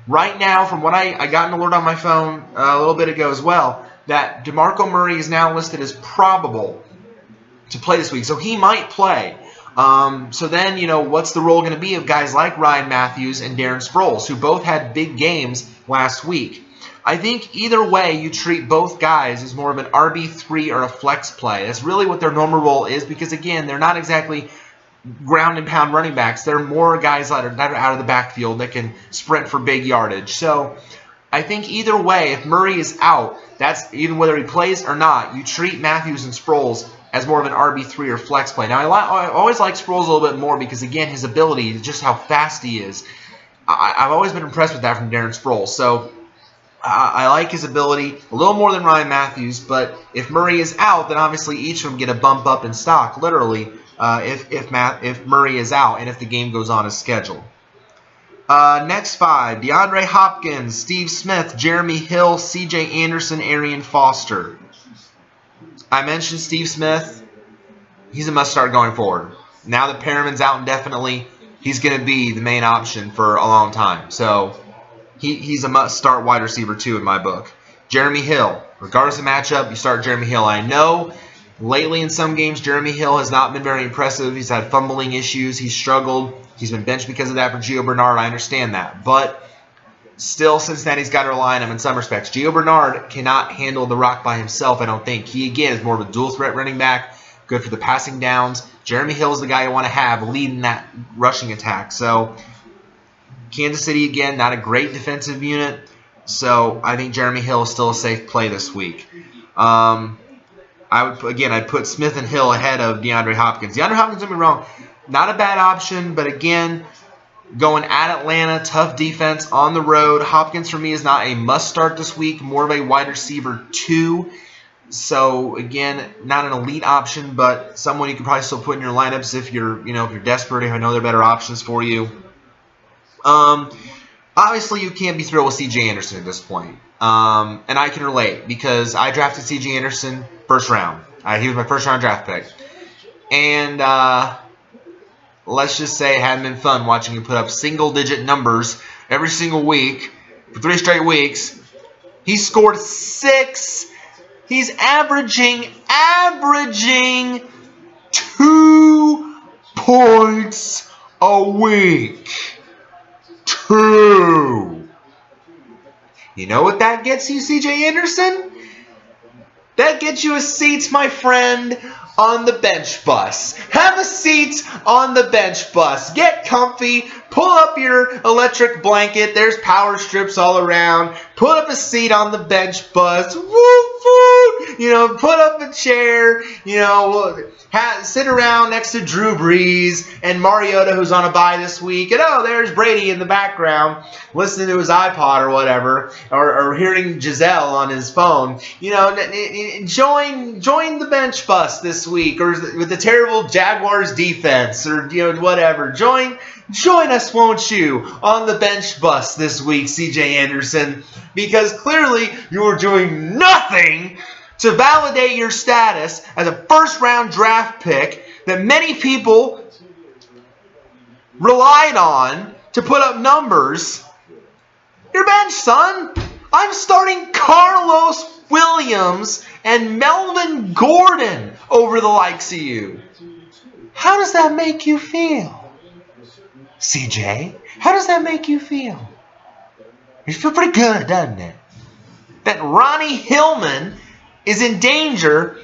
Right now, from what I got an alert on my phone a little bit ago as well, that DeMarco Murray is now listed as probable to play this week. So he might play. So then, what's the role going to be of guys like Ryan Matthews and Darren Sproles, who both had big games last week? I think either way, you treat both guys as more of an RB3 or a flex play. That's really what their normal role is because, again, they're not exactly ground and pound running backs. They're more guys that are out of the backfield that can sprint for big yardage. So I think either way, if Murray is out, that's even whether he plays or not, you treat Matthews and Sproles as more of an RB3 or flex play. Now, I always like Sproles a little bit more because, again, his ability, just how fast he is. I've always been impressed with that from Darren Sproles. So I like his ability a little more than Ryan Matthews, but if Murray is out, then obviously each of them get a bump up in stock, literally, if Murray is out and if the game goes on as scheduled. Next 5, DeAndre Hopkins, Steve Smith, Jeremy Hill, C.J. Anderson, Arian Foster. I mentioned Steve Smith. He's a must-start going forward. Now that Perriman's out indefinitely, he's going to be the main option for a long time. So he's a must-start wide receiver too in my book. Jeremy Hill, regardless of matchup, you start Jeremy Hill. I know lately in some games Jeremy Hill has not been very impressive. He's had fumbling issues. He's struggled. He's been benched because of that for Gio Bernard. I understand that. But still, Cincinnati's got to rely on him in some respects. Gio Bernard cannot handle the rock by himself, I don't think. He, again, is more of a dual-threat running back, good for the passing downs. Jeremy Hill is the guy you want to have leading that rushing attack. So Kansas City, again, not a great defensive unit. So I think Jeremy Hill is still a safe play this week. I'd put Smith and Hill ahead of DeAndre Hopkins. DeAndre Hopkins, don't get me wrong, not a bad option, but again, going at Atlanta, tough defense on the road. Hopkins for me is not a must-start this week, more of a wide receiver 2. So again, not an elite option, but someone you can probably still put in your lineups if you're desperate. If I know there are better options for you. Obviously, you can't be thrilled with C.J. Anderson at this point. And I can relate because I drafted C.J. Anderson first round. He was my first-round draft pick. And let's just say it hadn't been fun watching him put up single-digit numbers every single week for 3 straight weeks. He scored 6. He's averaging 2 points a week. 2. You know what that gets you, C.J. Anderson? That gets you a seat, my friend, on the bench bus. Have a seat on the bench bus. Get comfy. Pull up your electric blanket. There's power strips all around. Put up a seat on the bench bus. Woo, woo. You know, put up a chair. You know, sit around next to Drew Brees and Mariota, who's on a bye this week. And oh, there's Brady in the background listening to his iPod or whatever, or hearing Giselle on his phone. You know, join the bench bus this week, or with the terrible Jaguars defense, or you know, whatever. Join us, won't you, on the bench bus this week, C.J. Anderson, because clearly you are doing nothing to validate your status as a first-round draft pick that many people relied on to put up numbers. Your bench, son. I'm starting Carlos Williams and Melvin Gordon over the likes of you. How does that make you feel? CJ, how does that make you feel? You feel pretty good, doesn't it? That Ronnie Hillman is in danger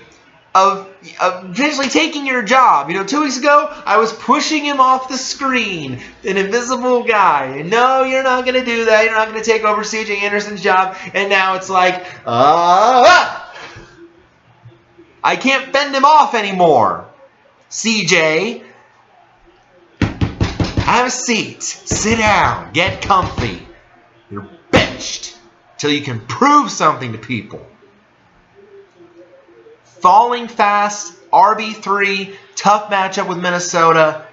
of potentially taking your job. You know, 2 weeks ago, I was pushing him off the screen, an invisible guy. No, you're not going to do that. You're not going to take over C.J. Anderson's job. And now it's like, I can't fend him off anymore. C.J., have a seat. Sit down. Get comfy. You're benched till you can prove something to people. Falling fast, RB3, tough matchup with Minnesota.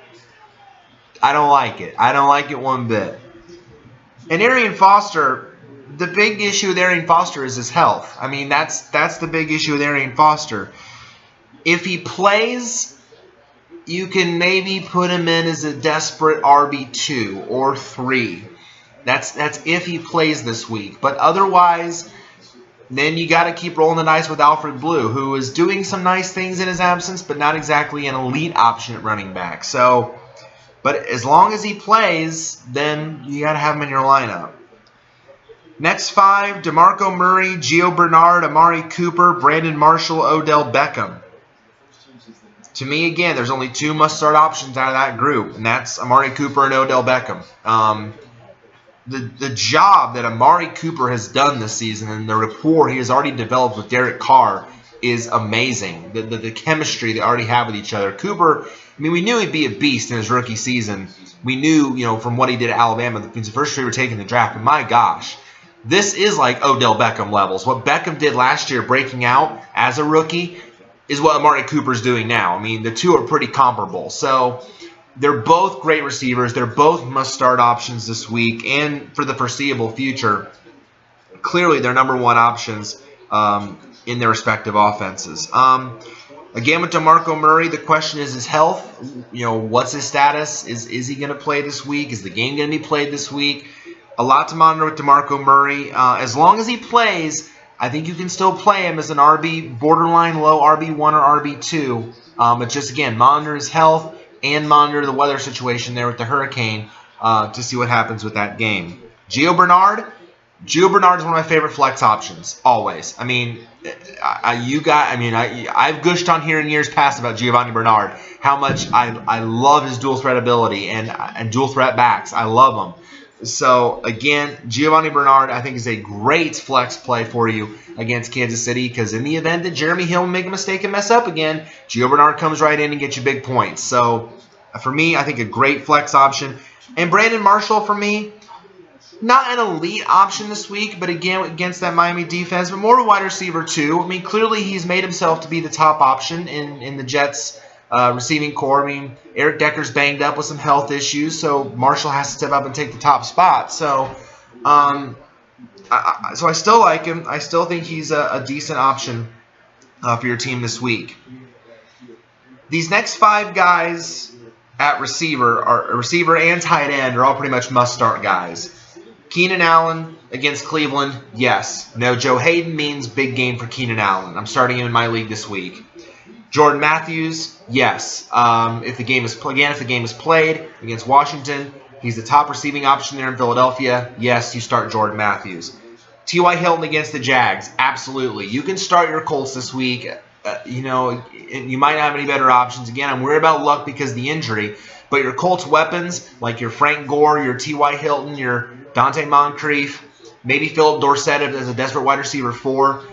I don't like it. I don't like it one bit. And Arian Foster, the big issue with Arian Foster is his health. I mean, that's the big issue with Arian Foster. If he plays, you can maybe put him in as a desperate RB2 or 3. That's if he plays this week. But otherwise, then you got to keep rolling the dice with Alfred Blue, who is doing some nice things in his absence, but not exactly an elite option at running back. So, but as long as he plays, then you got to have him in your lineup. Next 5, DeMarco Murray, Gio Bernard, Amari Cooper, Brandon Marshall, Odell Beckham. To me, again, there's only 2 must-start options out of that group, and that's Amari Cooper and Odell Beckham. The job that Amari Cooper has done this season and the rapport he has already developed with Derek Carr is amazing. The chemistry they already have with each other. Cooper, I mean, we knew he'd be a beast in his rookie season. We knew, you know, from what he did at Alabama, the first year we were taking the draft. But my gosh, this is like Odell Beckham levels. What Beckham did last year breaking out as a rookie is what Amari Cooper's doing now. I mean, the two are pretty comparable. So they're both great receivers. They're both must-start options this week and for the foreseeable future. Clearly, they're number 1 options in their respective offenses. Again, with DeMarco Murray, the question is his health. You know, what's his status? Is he going to play this week? Is the game going to be played this week? A lot to monitor with DeMarco Murray. As long as he plays, I think you can still play him as an RB, borderline low RB1 or RB2. But just, again, monitor his health and monitor the weather situation there with the hurricane to see what happens with that game. Gio Bernard is one of my favorite flex options, always. I mean, I've gushed on here in years past about Giovanni Bernard, how much I love his dual threat ability and dual threat backs. I love them. So, again, Giovanni Bernard, I think, is a great flex play for you against Kansas City because in the event that Jeremy Hill make a mistake and mess up again, Gio Bernard comes right in and gets you big points. So, for me, I think a great flex option. And Brandon Marshall, for me, not an elite option this week, but again, against that Miami defense, but more of a wide receiver too. I mean, clearly he's made himself to be the top option in the Jets' receiving core. I mean, Eric Decker's banged up with some health issues, so Marshall has to step up and take the top spot. So, so I still like him. I still think he's a decent option for your team this week. These next 5 guys at receiver and tight end are all pretty much must-start guys. Keenan Allen against Cleveland, yes. No, Joe Hayden means big game for Keenan Allen. I'm starting him in my league this week. Jordan Matthews, yes. If the game is played against Washington, he's the top receiving option there in Philadelphia. Yes, you start Jordan Matthews. T.Y. Hilton against the Jags, absolutely. You can start your Colts this week. You might not have any better options. Again, I'm worried about luck because of the injury. But your Colts weapons, like your Frank Gore, your T.Y. Hilton, your Dante Moncrief, maybe Philip Dorsett as a desperate wide receiver 4,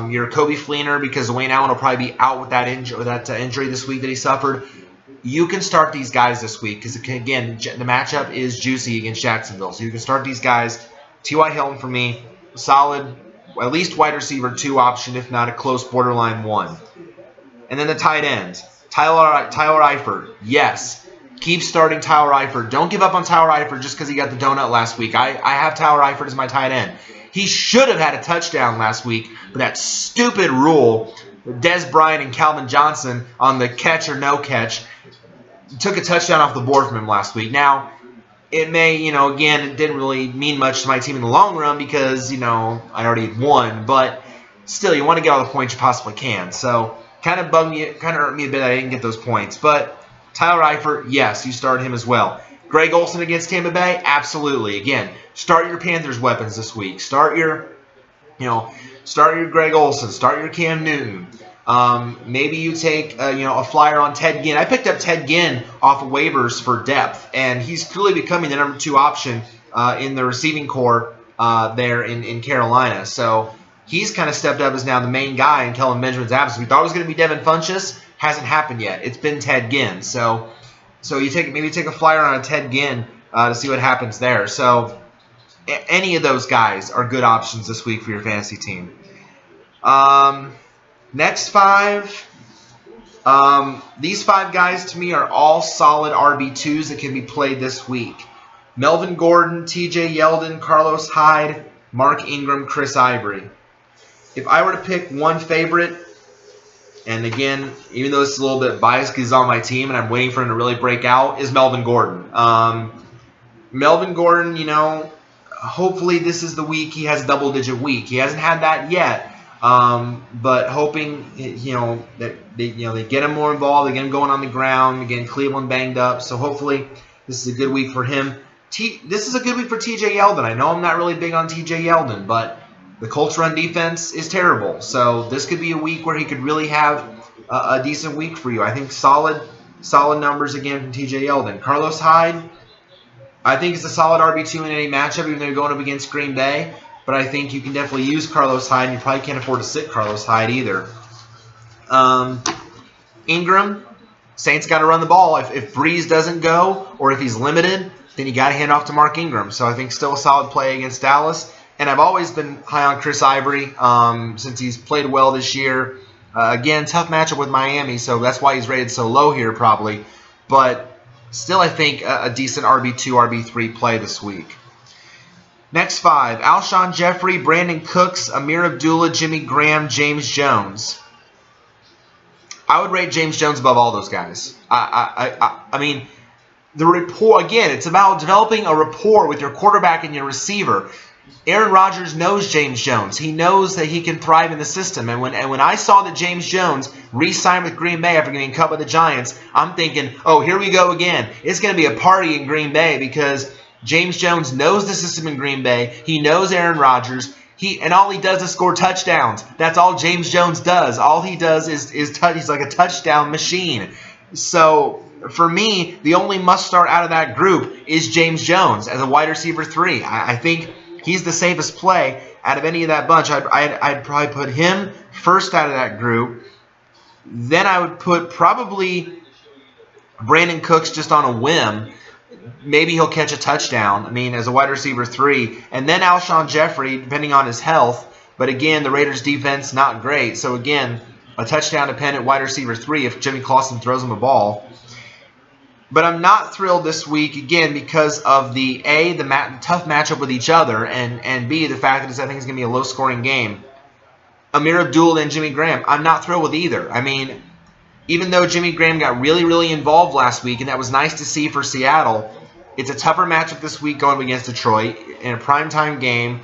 your Kobe Fleener, because Wayne Allen will probably be out with that injury this week that he suffered. You can start these guys this week because, again, the matchup is juicy against Jacksonville. So you can start these guys. T.Y. Hilton for me, solid, at least wide receiver 2 option, if not a close borderline 1. And then the tight ends. Tyler Eifert, yes. Keep starting Tyler Eifert. Don't give up on Tyler Eifert just because he got the donut last week. I have Tyler Eifert as my tight end. He should have had a touchdown last week, but that stupid rule, Des Bryant and Calvin Johnson on the catch or no catch, took a touchdown off the board from him last week. Now, it may, again, it didn't really mean much to my team in the long run because, I already won. But still, you want to get all the points you possibly can. So, kind of bugged me, kind of hurt me a bit that I didn't get those points. But Tyler Eifert, yes, you started him as well. Greg Olsen against Tampa Bay, absolutely. Again, start your Panthers weapons this week. Start your Greg Olsen. Start your Cam Newton. Maybe you take a flyer on Ted Ginn. I picked up Ted Ginn off of waivers for depth, and he's clearly becoming the number 2 option in the receiving core there in Carolina. So he's kind of stepped up as now the main guy in Kelvin Benjamin's absence. We thought it was going to be Devin Funchess. Hasn't happened yet. It's been Ted Ginn. So you maybe take a flyer on a Ted Ginn to see what happens there. So any of those guys are good options this week for your fantasy team. Next 5. These 5 guys to me are all solid RB2s that can be played this week. Melvin Gordon, TJ Yeldon, Carlos Hyde, Mark Ingram, Chris Ivory. If I were to pick one favorite, and again, even though it's a little bit biased because he's on my team and I'm waiting for him to really break out, is Melvin Gordon. Melvin Gordon, hopefully this is the week he has a double-digit week. He hasn't had that yet. But hoping, that they get him more involved, they get him going on the ground. Again, Cleveland banged up, so hopefully this is a good week for him. This is a good week for TJ Yeldon. I know I'm not really big on TJ Yeldon, but the Colts run defense is terrible. So this could be a week where he could really have a decent week for you. I think solid numbers again from TJ Yeldon. Carlos Hyde, I think it's a solid RB2 in any matchup, even though you're going up against Green Bay. But I think you can definitely use Carlos Hyde, and you probably can't afford to sit Carlos Hyde either. Ingram, Saints got to run the ball. If Breeze doesn't go, or if he's limited, then you got to hand off to Mark Ingram. So I think still a solid play against Dallas. And I've always been high on Chris Ivory since he's played well this year. Again, tough matchup with Miami, so that's why he's rated so low here probably. But still, I think a decent RB2, RB3 play this week. Next 5, Alshon Jeffrey, Brandon Cooks, Amir Abdullah, Jimmy Graham, James Jones. I would rate James Jones above all those guys. I mean, the rapport, again, it's about developing a rapport with your quarterback and your receiver. Aaron Rodgers knows James Jones. He knows that he can thrive in the system. And when I saw that James Jones re-signed with Green Bay after getting cut by the Giants, I'm thinking, oh, here we go again. It's going to be a party in Green Bay because James Jones knows the system in Green Bay. He knows Aaron Rodgers. And all he does is score touchdowns. That's all James Jones does. All he does is he's like a touchdown machine. So for me, the only must-start out of that group is James Jones as a wide receiver 3. I think he's the safest play out of any of that bunch. I'd probably put him first out of that group. Then I would put probably Brandon Cooks just on a whim. Maybe he'll catch a touchdown, as a wide receiver 3. And then Alshon Jeffrey, depending on his health. But again, the Raiders' defense, not great. So again, a touchdown-dependent wide receiver 3 if Jimmy Clausen throws him a ball. But I'm not thrilled this week, again, because of the tough matchup with each other, and B, the fact that I think it's going to be a low-scoring game. Amir Abdullah and Jimmy Graham, I'm not thrilled with either. Even though Jimmy Graham got really, really involved last week, and that was nice to see for Seattle, it's a tougher matchup this week going against Detroit in a primetime game.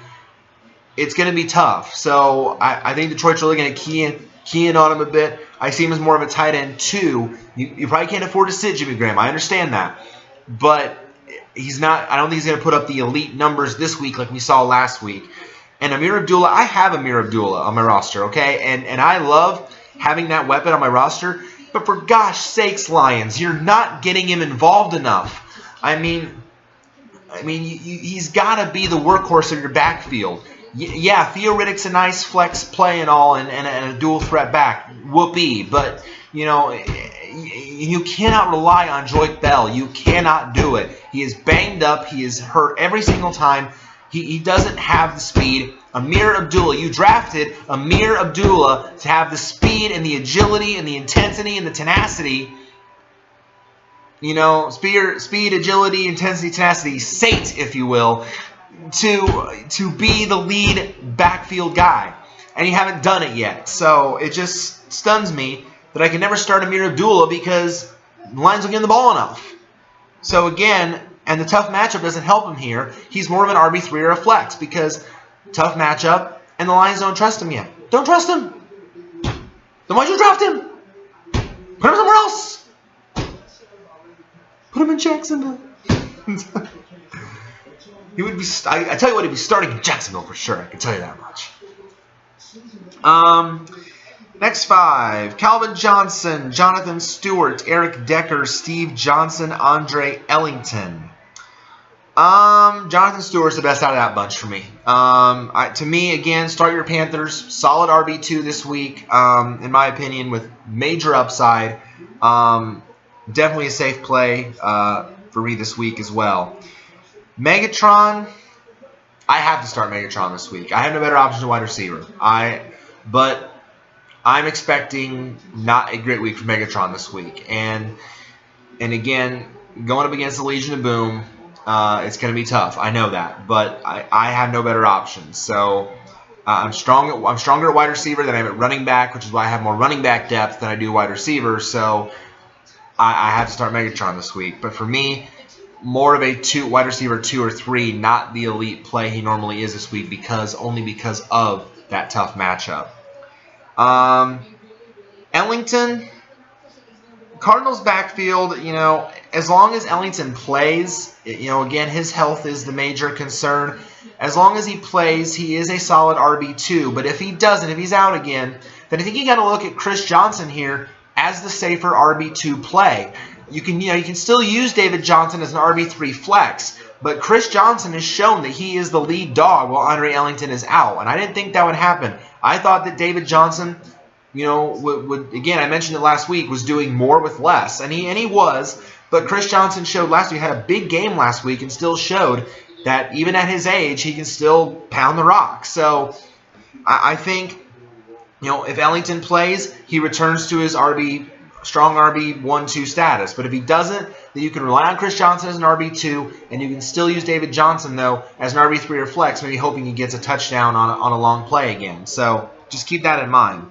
It's going to be tough. So I think Detroit's really going to key in on him a bit. I see him as more of a tight end 2. You probably can't afford to sit Jimmy Graham. I understand that. But he's not. I don't think he's going to put up the elite numbers this week like we saw last week. And Amir Abdullah, I have Amir Abdullah on my roster, okay? And I love having that weapon on my roster. But for gosh sakes, Lions, you're not getting him involved enough. I mean, he's got to be the workhorse of your backfield. Yeah, Theo Riddick's a nice flex play and all, and a dual threat back. Whoopee. But, you know, you cannot rely on Joyke Bell. You cannot do it. He is banged up. He is hurt every single time. He doesn't have the speed. Amir Abdullah, you drafted Amir Abdullah to have the speed and the agility and the intensity and the tenacity. You know, speed, agility, intensity, tenacity, sate, if you will, to be the lead backfield guy. And you haven't done it yet. So it just stuns me that I can never start Amir Abdullah because the Lions don't give him the ball enough. So again, and the tough matchup doesn't help him here. He's more of an RB3 or a flex because tough matchup and the Lions don't trust him yet. Don't trust him. Then why'd you draft him? Put him somewhere else. Put him in Jacksonville. He would be. I tell you what, he'd be starting in Jacksonville for sure. I can tell you that much. Next 5. Calvin Johnson, Jonathan Stewart, Eric Decker, Steve Johnson, Andre Ellington. Jonathan Stewart's the best out of that bunch for me. To me, again, start your Panthers. Solid RB2 this week, in my opinion, with major upside. Definitely a safe play for me this week as well. Megatron, I have to start Megatron this week. I have no better option to wide receiver. But I'm expecting not a great week for Megatron this week. And again, going up against the Legion of Boom, it's going to be tough. I know that. But I have no better options. So I'm stronger at wide receiver than I am at running back, which is why I have more running back depth than I do wide receiver. So I have to start Megatron this week. But for me, more of a wide receiver 2 or 3, not the elite play he normally is this week only because of that tough matchup. Ellington, Cardinals backfield, you know, as long as Ellington plays, you know, again, his health is the major concern. As long as he plays, he is a solid RB2. But if he doesn't, if he's out again, then I think you got to look at Chris Johnson here as the safer RB2 play. You can still use David Johnson as an RB3 flex, but Chris Johnson has shown that he is the lead dog while Andre Ellington is out, and I didn't think that would happen. I thought that David Johnson, you know, would again, I mentioned it last week, was doing more with less, and he was, but Chris Johnson showed last week, had a big game last week, and still showed that even at his age, he can still pound the rock. So I think, you know, if Ellington plays, he returns to his strong RB 1-2 status. But if he doesn't, then you can rely on Chris Johnson as an RB2, and you can still use David Johnson, though, as an RB3 or flex, maybe hoping he gets a touchdown on a long play again. So just keep that in mind.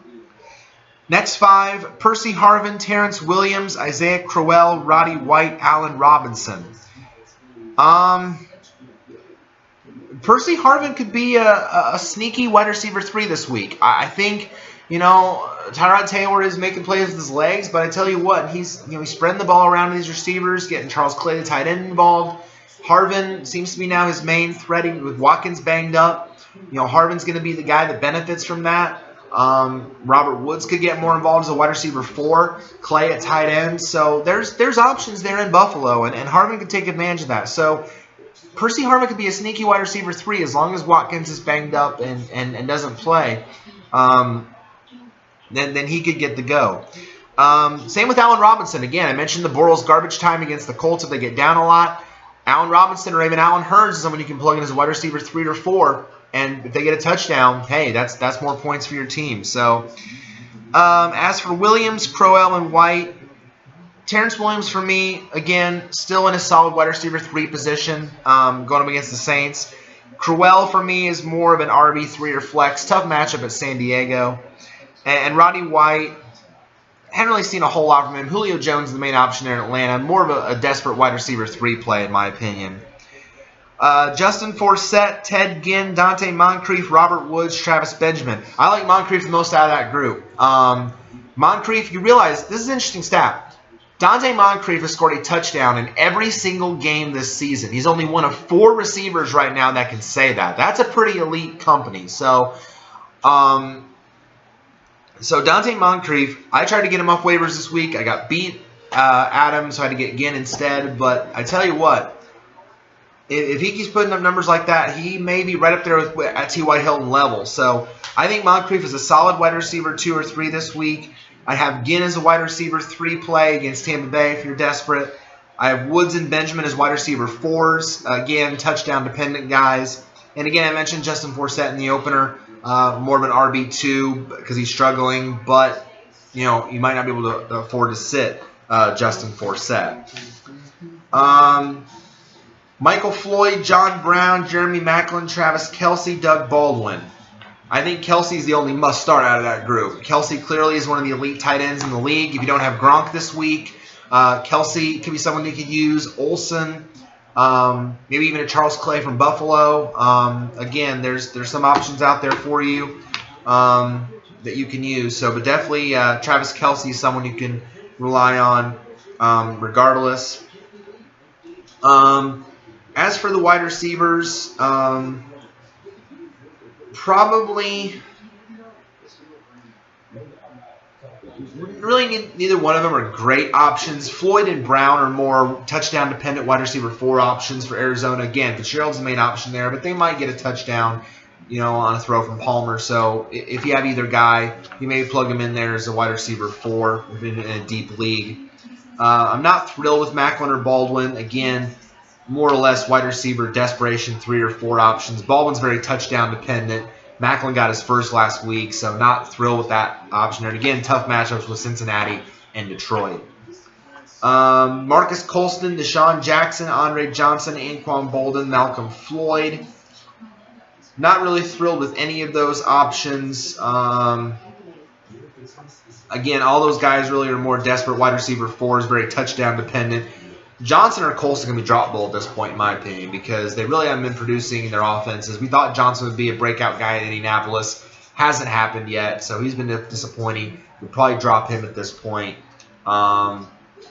Next 5, Percy Harvin, Terrence Williams, Isaiah Crowell, Roddy White, Allen Robinson. Percy Harvin could be a sneaky wide receiver 3 this week. I think, you know, Tyrod Taylor is making plays with his legs, but I tell you what, he's spreading the ball around to these receivers, getting Charles Clay, the tight end, involved. Harvin seems to be now his main threat with Watkins banged up. You know, Harvin's going to be the guy that benefits from that. Robert Woods could get more involved as a wide receiver 4, Clay at tight end. So there's options there in Buffalo, and Harvin could take advantage of that. So Percy Harvin could be a sneaky wide receiver 3 as long as Watkins is banged up and doesn't play. Then he could get the go. Same with Allen Robinson. Again, I mentioned the Bortles garbage time against the Colts if they get down a lot. Allen Robinson or even Allen Hurns is someone you can plug in as a wide receiver 3 or 4. And if they get a touchdown, hey, that's more points for your team. So as for Williams, Crowell, and White, Terrence Williams for me, again, still in a solid wide receiver 3 position going up against the Saints. Crowell for me is more of an RB3 or flex. Tough matchup at San Diego. And Roddy White, haven't really seen a whole lot from him. Julio Jones is the main option there in Atlanta. More of a desperate wide receiver 3 play, in my opinion. Justin Forsett, Ted Ginn, Dante Moncrief, Robert Woods, Travis Benjamin. I like Moncrief the most out of that group. Moncrief, you realize, this is an interesting stat. Dante Moncrief has scored a touchdown in every single game this season. He's only one of 4 receivers right now that can say that. That's a pretty elite company. So Dante Moncrief, I tried to get him off waivers this week. I got beat Adam, so I had to get Ginn instead. But I tell you what, if he keeps putting up numbers like that, he may be right up there with at T.Y. Hilton level. So I think Moncrief is a solid wide receiver 2 or 3 this week. I have Ginn as a wide receiver 3 play against Tampa Bay if you're desperate. I have Woods and Benjamin as wide receiver 4s. Again, touchdown-dependent guys. And again, I mentioned Justin Forsett in the opener. More of an RB2 because he's struggling. But, you know, you might not be able to afford to sit Justin Forsett. Michael Floyd, John Brown, Jeremy Maclin, Travis Kelce, Doug Baldwin. I think Kelsey's the only must-start out of that group. Kelsey clearly is one of the elite tight ends in the league. If you don't have Gronk this week, Kelsey could be someone you could use. Olsen, maybe even a Charles Clay from Buffalo. Again, there's some options out there for you that you can use. So, but definitely Travis Kelce is someone you can rely on regardless. As for the wide receivers, probably really neither one of them are great options. Floyd and Brown are more touchdown-dependent wide receiver 4 options for Arizona. Again, Fitzgerald's the main option there, but they might get a touchdown, you know, on a throw from Palmer. So if you have either guy, you may plug him in there as a wide receiver 4 in a deep league. I'm not thrilled with Maclin or Baldwin. Again, more or less wide receiver desperation 3 or 4 options. Baldwin's very touchdown dependent. Maclin got his first last week, so not thrilled with that option. And again, tough matchups with Cincinnati and Detroit. Marcus Colston, Deshaun Jackson, Andre Johnson, Anquan Bolden, Malcolm Floyd. Not really thrilled with any of those options. Again, all those guys really are more desperate wide receiver 4s, very touchdown dependent. Johnson or Colston can be drop ball at this point, in my opinion, because they really haven't been producing in their offenses. We thought Johnson would be a breakout guy in Indianapolis. Hasn't happened yet, so he's been disappointing. We'd probably drop him at this point.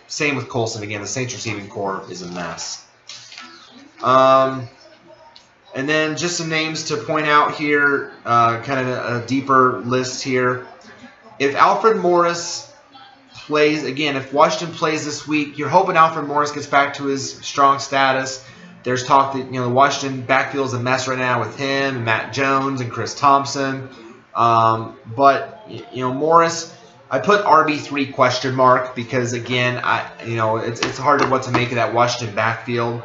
Same with Colston. Again, the Saints receiving core is a mess. And then just some names to point out here, kind of a deeper list here. If Alfred Morris plays, again, if Washington plays this week, you're hoping Alfred Morris gets back to his strong status. There's talk that, you know, the Washington backfield is a mess right now with him and Matt Jones and Chris Thompson. But, you know, Morris, I put RB3 question mark because, again, it's hard to what to make of that Washington backfield.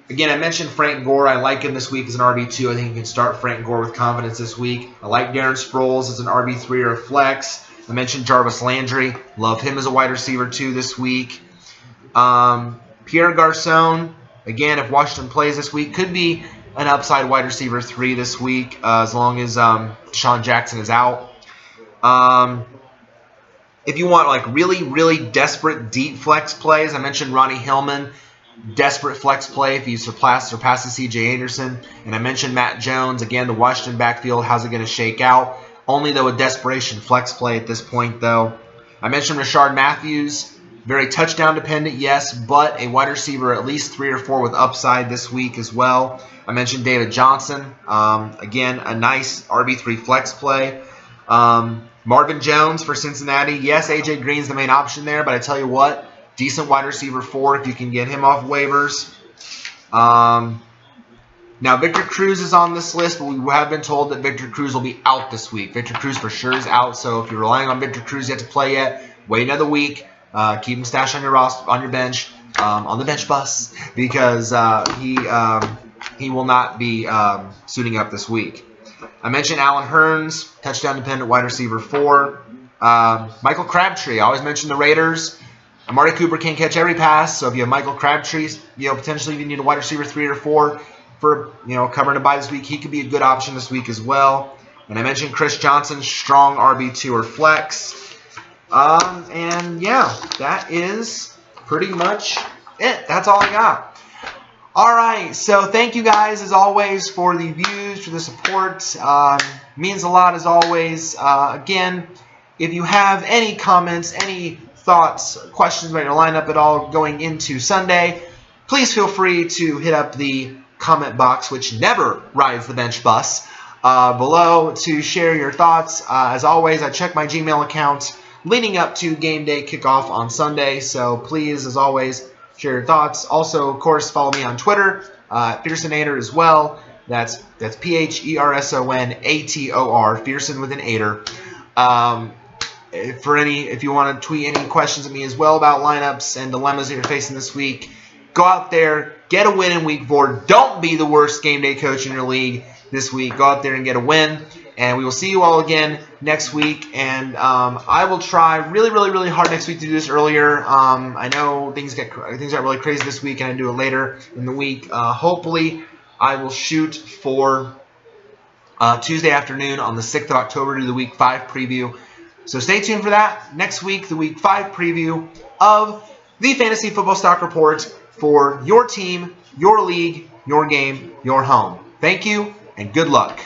Again, I mentioned Frank Gore. I like him this week as an RB2. I think you can start Frank Gore with confidence this week. I like Darren Sproles as an RB3 or a flex. I mentioned Jarvis Landry. Love him as a wide receiver 2 this week. Pierre Garçon, again, if Washington plays this week, could be an upside wide receiver 3 this week as long as Deshaun Jackson is out. If you want like really, really desperate deep flex plays, I mentioned Ronnie Hillman. Desperate flex play if he surpasses C.J. Anderson. And I mentioned Matt Jones. Again, the Washington backfield, how's it going to shake out? Only, though, a desperation flex play at this point, though. I mentioned Rashard Matthews. Very touchdown-dependent, yes, but a wide receiver at least 3 or 4 with upside this week as well. I mentioned David Johnson. Again, a nice RB3 flex play. Marvin Jones for Cincinnati. Yes, A.J. Green's the main option there, but I tell you what, decent wide receiver 4 if you can get him off waivers. Now, Victor Cruz is on this list, but we have been told that Victor Cruz will be out this week. Victor Cruz for sure is out, so if you're relying on Victor Cruz yet to play yet, wait another week. Keep him stashed on your roster, on your bench, on the bench bus, because he will not be suiting up this week. I mentioned Allen Hurns, touchdown-dependent wide receiver 4. Michael Crabtree, I always mention the Raiders. Amari Cooper can't catch every pass, so if you have Michael Crabtree, potentially you need a wide receiver 3 or 4 for covering a bye this week. He could be a good option this week as well. And I mentioned Chris Johnson, strong RB2 or flex. And yeah, that is pretty much it. That's all I got. All right, so thank you guys as always for the views, for the support. Means a lot as always. Again, if you have any comments, any thoughts, questions about your lineup at all going into Sunday, please feel free to hit up the comment box, which never rides the bench bus, below to share your thoughts. As always, I check my Gmail account leading up to game day kickoff on Sunday, so please, as always, share your thoughts. Also, of course, follow me on Twitter, Petersonator as well. That's P-H-E-R-S-O-N-A-T-O-R, Peterson with an ater. If you want to tweet any questions at me as well about lineups and dilemmas that you're facing this week, go out there, get a win in week 4. Don't be the worst game day coach in your league this week. Go out there and get a win. And we will see you all again next week. And I will try really, really, really hard next week to do this earlier. I know things got really crazy this week, and I do it later in the week. Hopefully, I will shoot for Tuesday afternoon on the 6th of October to do the Week 5 preview. So stay tuned for that. Next week, the Week 5 preview of the Fantasy Football Stock Report for your team, your league, your game, your home. Thank you, and good luck.